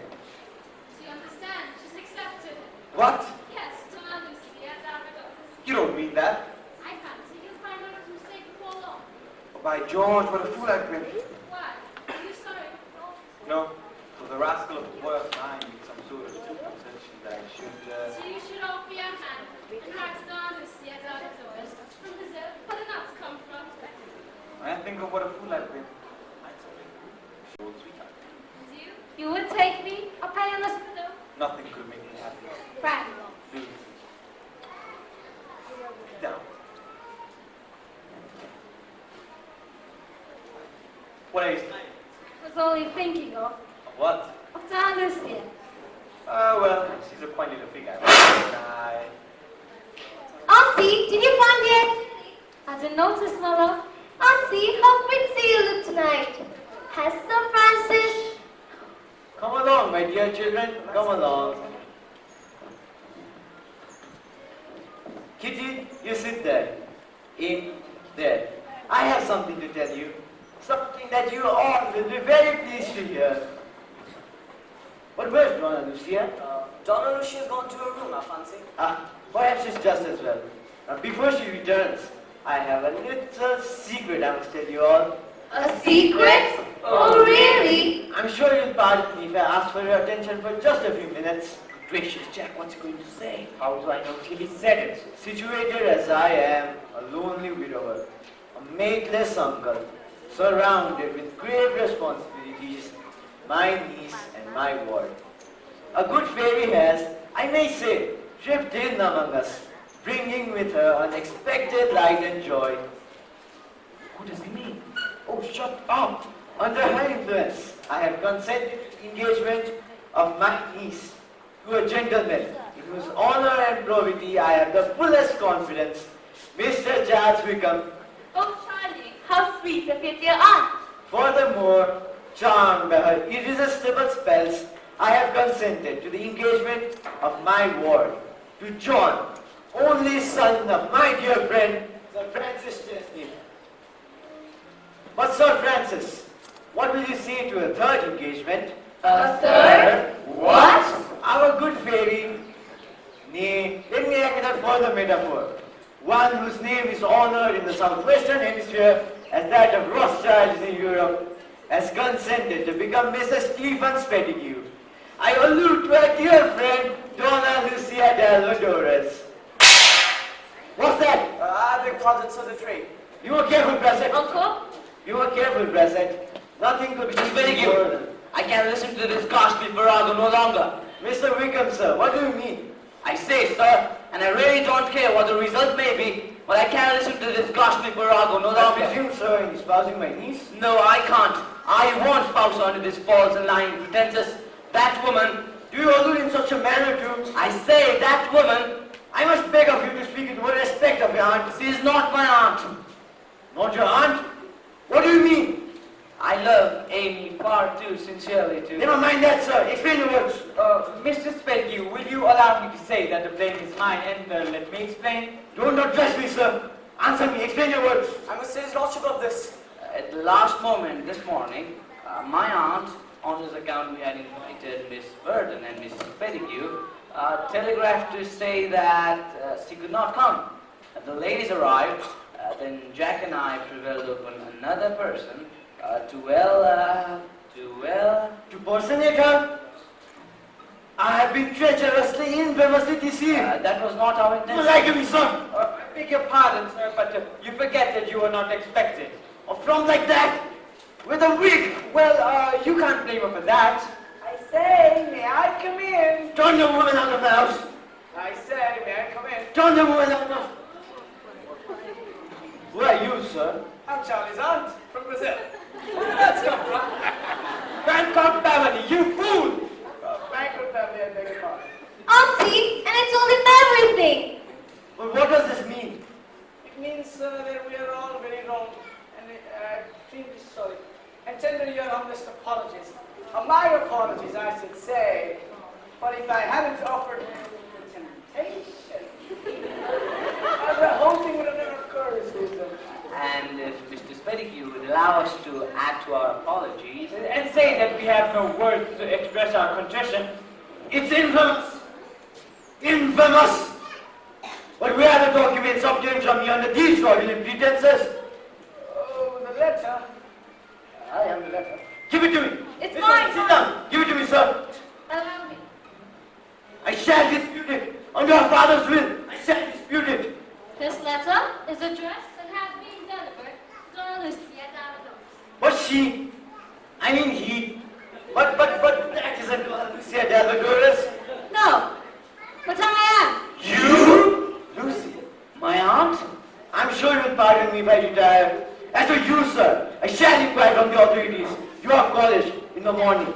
Do you understand? She's accepted. What? Yes, Donna Lucia at Barbados. You don't mean that. I fancy he'll find out his mistake before long. Oh, by George, what a fool I've been. Why? Are you sorry? No. So the rascal of a boy of mine with some sort of stupid suggestion that I should, So you should offer your hand and write to Donna Lucia at Barbados from Brazil, where the nuts come from. When I think of what a fool I've been, I told him, old sweetheart. And you? You would take me, a penniless widow? Nothing could make me happy. Frank. Please. Sit down. What are you saying? I was only thinking of What? Donna Lucia. Oh, well, she's a quaint little figure. I... Auntie, did you find the activity? I didn't notice, Mother. Auntie, how pretty you look tonight. Has Sir Francis? Come along, my dear children. Come along. Kitty, you sit there. In there. I have something to tell you. Something that you all will be very pleased to hear. But where's Donna Lucia? Donna Lucia's gone to her room, I fancy. Ah, perhaps it's just as well. Before she returns, I have a little secret I must tell you all. A secret? Oh, really? I'm sure you'll pardon me if I ask for your attention for just a few minutes. Gracious Jack, what's he going to say? How do I know till he said it? Situated as I am, a lonely widower, a mateless uncle, surrounded with grave responsibilities, my niece and my ward. A good fairy has, I may say, tripped in among us, bringing with her unexpected light and joy. Who does he mean? Oh, shut up! Under her influence, I have consented to the engagement of my niece to a gentleman in whose honor and probity I have the fullest confidence, Mr. Charles Wykeham. Oh, Charley, how sweet of your dear aunt. Furthermore, charmed by her irresistible spells, I have consented to the engagement of my ward to John, only son of my dear friend, Sir Francis Chesney. But Sir Francis, what will you say to a third engagement? A third? What? Our good fairy, nay, let me add a further metaphor. One whose name is honored in the southwestern hemisphere as that of Rothschild in Europe, has consented to become Mrs. Stephen Spettigue. I allude to our dear friend, Donna Lucia. What's that? I beg pardon, sir, the trade. You were careful, Brassett. Uncle? You were careful, Brassett. Nothing could be Spettigue, I can't listen to this ghastly farrago no longer. Mr. Wykeham, sir, what do you mean? I say, sir, and I really don't care what the result may be, but I can't listen to this ghastly farrago no I longer. presume, sir, in espousing my niece? No, I can't. I won't spouse under this false and lying pretenses. That woman, Do you allude in such a manner to? I say that woman, I must beg of you to speak with more respect of your aunt. she is not my aunt. Not your aunt? What do you mean? I love Amy far too sincerely to... Never mind that, sir. Explain your words. Mr. Spettigue, will you allow me to say that the blame is mine and let me explain? Don't address me, sir. Answer me. Explain your words. I must say his lordship of this. At the last moment this morning, my aunt, on his account we had invited Miss Verdun and Miss Spettigue, telegraphed to say that she could not come. The ladies arrived, then Jack and I prevailed upon another person To personate her? I have been treacherously, infamously deceived. that was not our You intention. like me, sir? I beg your pardon, sir, but you forget that you were not expected. Or from like that? With a wig? Well, you can't blame her for that. I say, may I come in? Turn the woman out of the house. I say, may I come in? Turn the woman out of... Who are you, sir? I'm Charlie's aunt from Brazil. Where did that come from? Fancourt Babberley, you fool! Fancourt family, I beg your pardon. Auntie, and I told him everything. But what does this mean? It means that we are all very wrong and extremely sorry. And tender your humblest apologies. My apologies, I should say. For if I hadn't offered the temptation, the whole thing would have never occurred, Susan. And if Mr. Spettigue would allow us to add to our apologies, And say that we have no words to express our contrition. It's infamous! Infamous! But where are the documents obtained from me under these fraudulent pretenses? Oh, the letter. I am the letter. Give it to me! It's Listen, mine. sit down! Give it to me, sir! Allow me. I shall dispute it! Under our father's will, I shall dispute it! This letter is addressed and has been delivered to Donna Lucia Delahay. But she, I mean he, but that isn't Donna Lucia Delahay. No, but I You? Lucy, my aunt? I'm sure you'll pardon me if I retire. As for you, sir, I shall inquire from the authorities. You are college in the morning.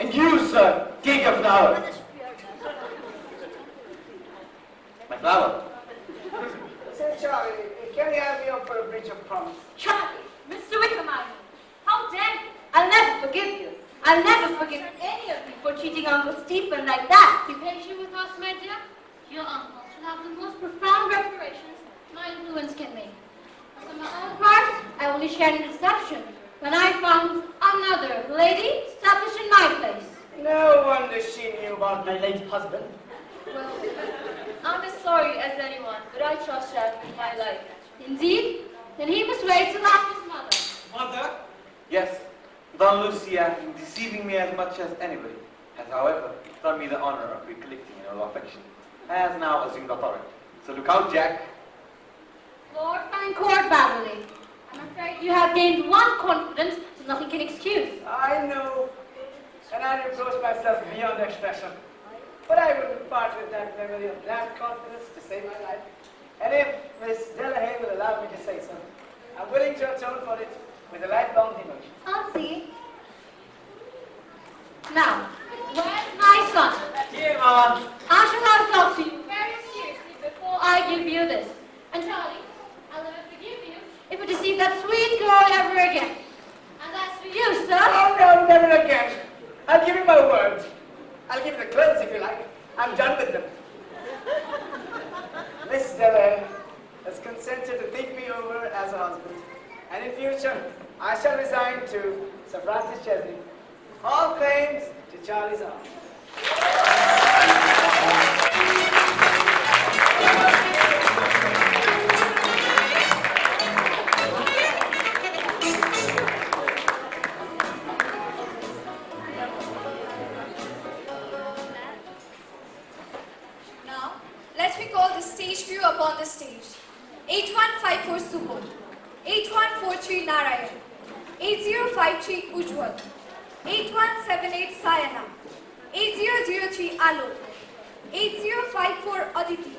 And you, sir, take your flower. My flower. Say, Charlie, can you have me up for a breach of promise? am. Charley, Mr. Wykeham, how dare you? I'll never forgive you. I'll never forgive any of you for treating Uncle Stephen like that. Be patient with us, my dear. Your uncle shall have the most profound reparations my influence can make. As for my own part, I only shared in deception when I found another lady established in my place. No wonder she knew about my late husband. Well, I'm as sorry as anyone, but I trust Shah with my life. Indeed, then he must wait till after his mother. Mother? Yes, Don Lucia, deceiving me as much as anybody. has, however, done me the honor of recollecting in her affection, has now assumed authority. So look out, Jack. Lord Fancourt, Babberley, I'm afraid you have gained one confidence that nothing can excuse. I know, and I reproach myself beyond expression. But I wouldn't part with that memory of that confidence to save my life. And if Miss Delahay will allow me to say so, I'm willing to atone for it with a lifelong devotion. I'll see. Now, where's my son? Here, Mama. I shall have to talk to you very seriously before I give you this. And Charley, I'll never forgive you if you deceive that sweet girl ever again. And as for you, sir... Oh, no, never again. I'll give you my word. I'll give you the clothes if you like. I'm done with them. Miss Delahay has consented to take me over as a husband. And in future, I shall resign to Sir Francis Chesney all claims to Charlie's arm. Now, let me call the stage crew upon the stage. 8154 Subodh, 8143 Narayan, 8053 Ujjwal, 8178 Sayana, 8003 Alok, 8054 Aditi,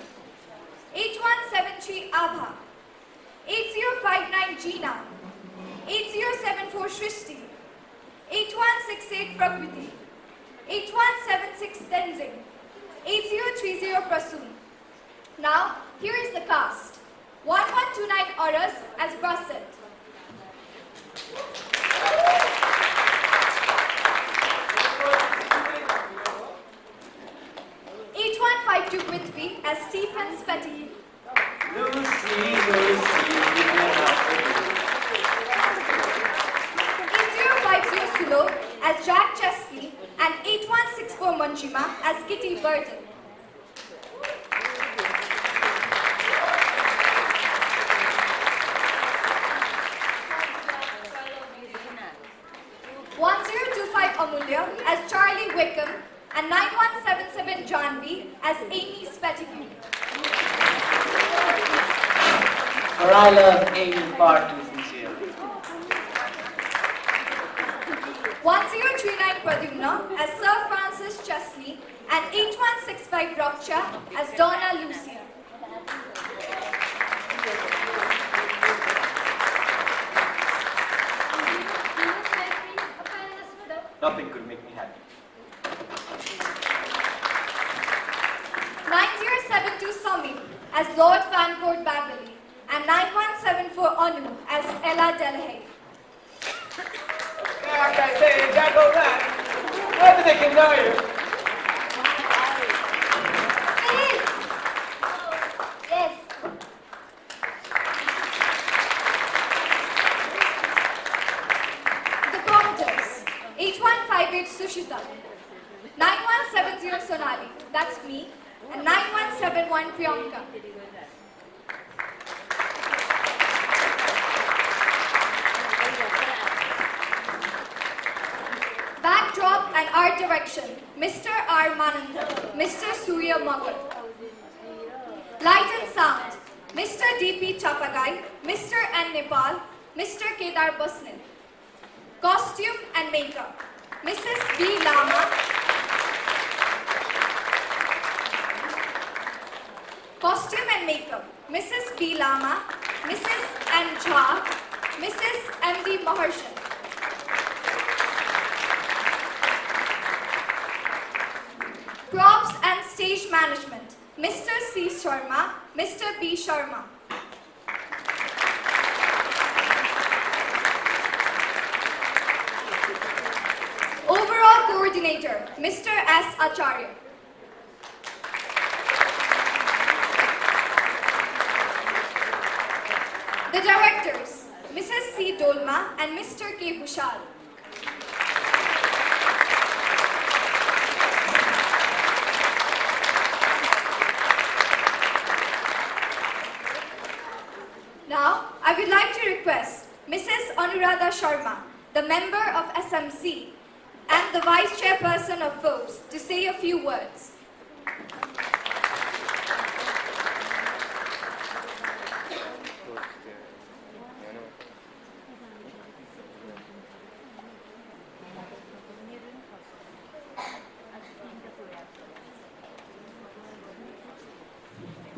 8173 Abha, 8059 Jeena, 8074 Shrestha, 8168 Prakriti, 8176 Tenzing, 8030 Prasoon. Now, here is the cast. 1129 Araj as Brassett. 8152 Prithvi as Stephen Spettigue. Lucy. 8050 Sulov as Jack Chesney and 8164 Manjima as Kitty Verdun. 1025 Amulya as Charley Wykeham and 9177 Janvi as Amy Spettigue. For I love Amy far too sincerely. 1039 Pradhumna as Sir Francis Chesney and 8165 Rakshya as Donna Lucia. Nothing could make me happy. 9072 Samip as Lord Fancourt Babberley and 9174 Anu as Ela Delahay. Like I say, Jack O'Brien, whether they can know you. Yes. The promoters, 8158 Sushita, 9170 Sonali, that's me, and 9171 Priyanka. Backdrop and art direction, Mr. R. Mananda, Mr. Surya Magar. Light and sound, Mr. D.P. Chapagai, Mr. N. Nepal, Mr. Kedar Basnil. Costume and makeup, Mrs. B. Lama. Costume and makeup, Mrs. B. Lama, Mrs. N. Jha, Mrs. M. D. Maharshan. Props and stage management, Mr. C. Sharma, Mr. B. Sharma. Overall coordinator, Mr. S. Acharya. The directors, Mrs. C. Dolma and Mr. K. Bhusal. Now, I would like to request Mrs. Anuradha Sharma, the member of SMC, and the Vice Chairperson of Forbes to say a few words.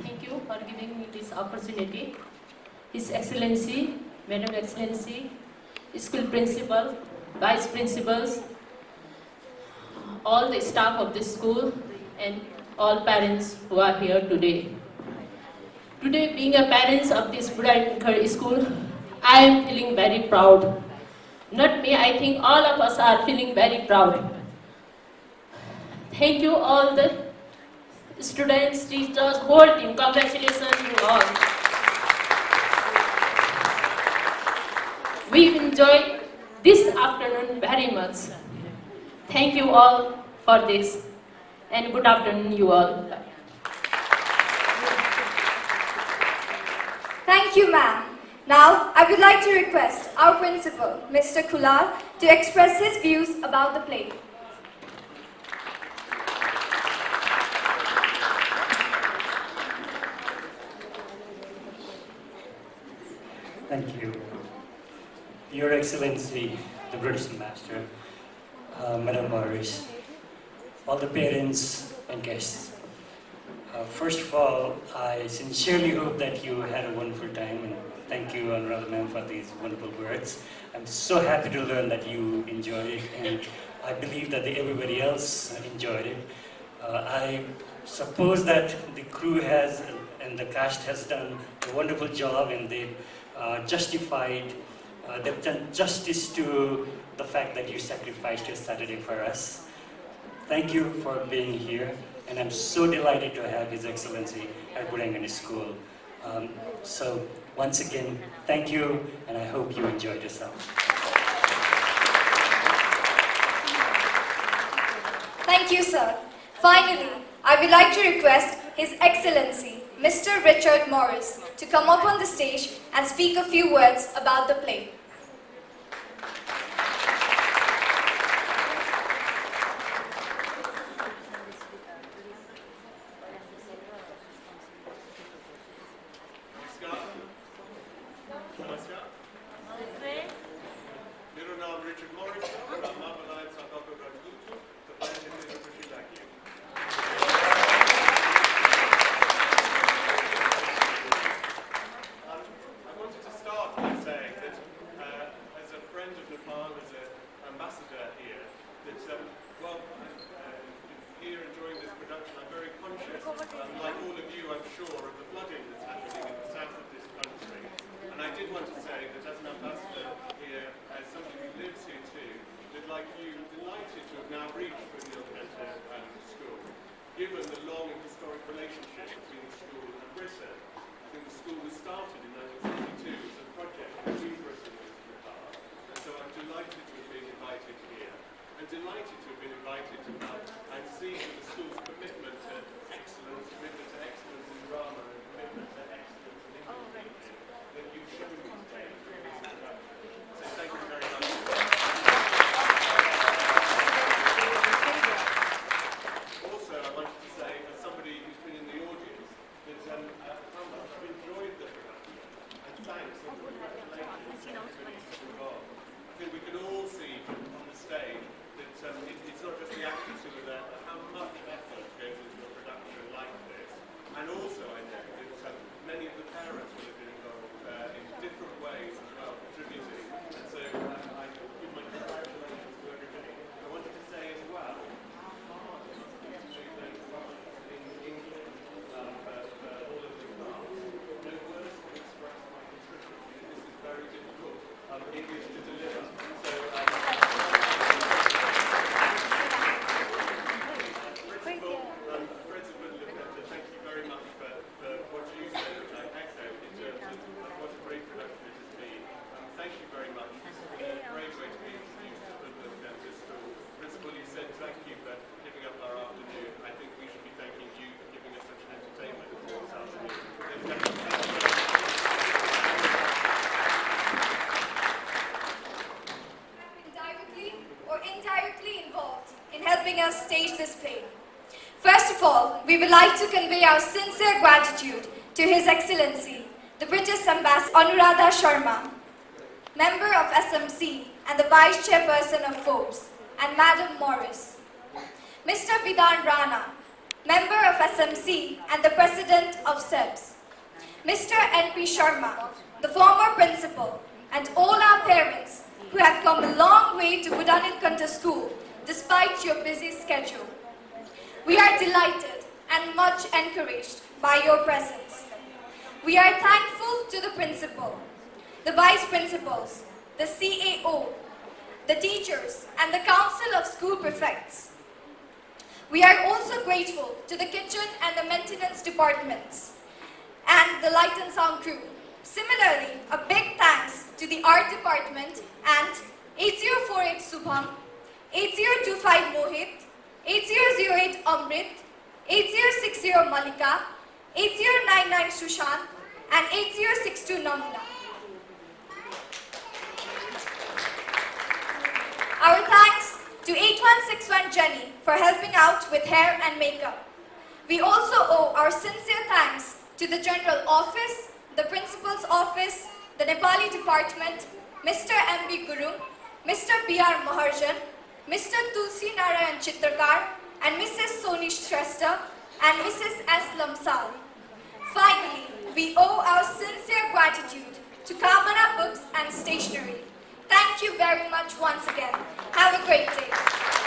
Thank you for giving me this opportunity. His Excellency, Madam Excellency, School Principal, Vice Principals, all the staff of the school, and all parents who are here today. Today, being a parent of this Budhanilkantha school, I am feeling very proud. Not me, I think all of us are feeling very proud. Thank you all the students, teachers, whole team. Congratulations to all. We enjoyed this afternoon very much. Thank you all for this, and good afternoon you all. Thank you, ma'am. Now, I would like to request our principal, Mr. Khulal, to express his views about the play. Thank you. Your Excellency, the British Ambassador, Madam Morris, all the parents and guests. First of all, I sincerely hope that you had a wonderful time, and thank you, Honorable Ma'am, for these wonderful words. I'm so happy to learn that you enjoyed it, and I believe that everybody else enjoyed it. I suppose that the crew has and the cast has done a wonderful job, and they've they've done justice to the fact that you sacrificed your Saturday for us. Thank you for being here, and I'm so delighted to have His Excellency at Budhanilkantha School. So once again, thank you, and I hope you enjoyed yourself. Thank you, sir. Finally, I would like to request His Excellency, Mr. Richard Morris, to come up on the stage and speak a few words about the play. Given the long and historic relationship between the school and Brassett, I think the school was started in 1962 as a project between Brassett and Nepal, and so I'm delighted to have been invited here, and delighted to have been invited to come and see the school's commitment to excellence in drama, and commitment to excellence in English teaching that you've shown me today during this introduction. So thank you very much. Also, I wanted to say, as somebody who's been in the audience, that how much I've enjoyed the production, and thanks and congratulations to everybody who's involved. I think we can all see on the stage that it's not just the actors who are there, but how much effort goes into a production like we would like to convey our sincere gratitude to His Excellency, the British Ambassador Anuradha Sharma, member of SMC and the Vice Chairperson of Forbes, and Madam Morris. Mr. Vidhan Rana, member of SMC and the President of SEBS. Mr. N.P. Sharma, the former principal, and all our parents who have come a long way to Budhanilkantha School despite your busy schedule. We are delighted and much encouraged by your presence. We are thankful to the principal, the vice principals, the CAO, the teachers, and the Council of School Prefects. We are also grateful to the kitchen and the maintenance departments and the light and sound crew. Similarly, a big thanks to the art department and 8048 Subham, 8025 Mohit, 8008 Amrit, 8060 Malika, 8099 Sushant, and 8062 Namna. Our thanks to 8161 Jenny for helping out with hair and makeup. We also owe our sincere thanks to the General Office, the Principal's Office, the Nepali Department, Mr. M.B. Gurung, Mr. B.R. Maharjan, Mr. Tulsi Narayan Chitrakar, and Mrs. Soni Shrestha, and Mrs. S. Lamsal. Finally, we owe our sincere gratitude to Kamana Books and Stationery. Thank you very much once again. Have a great day.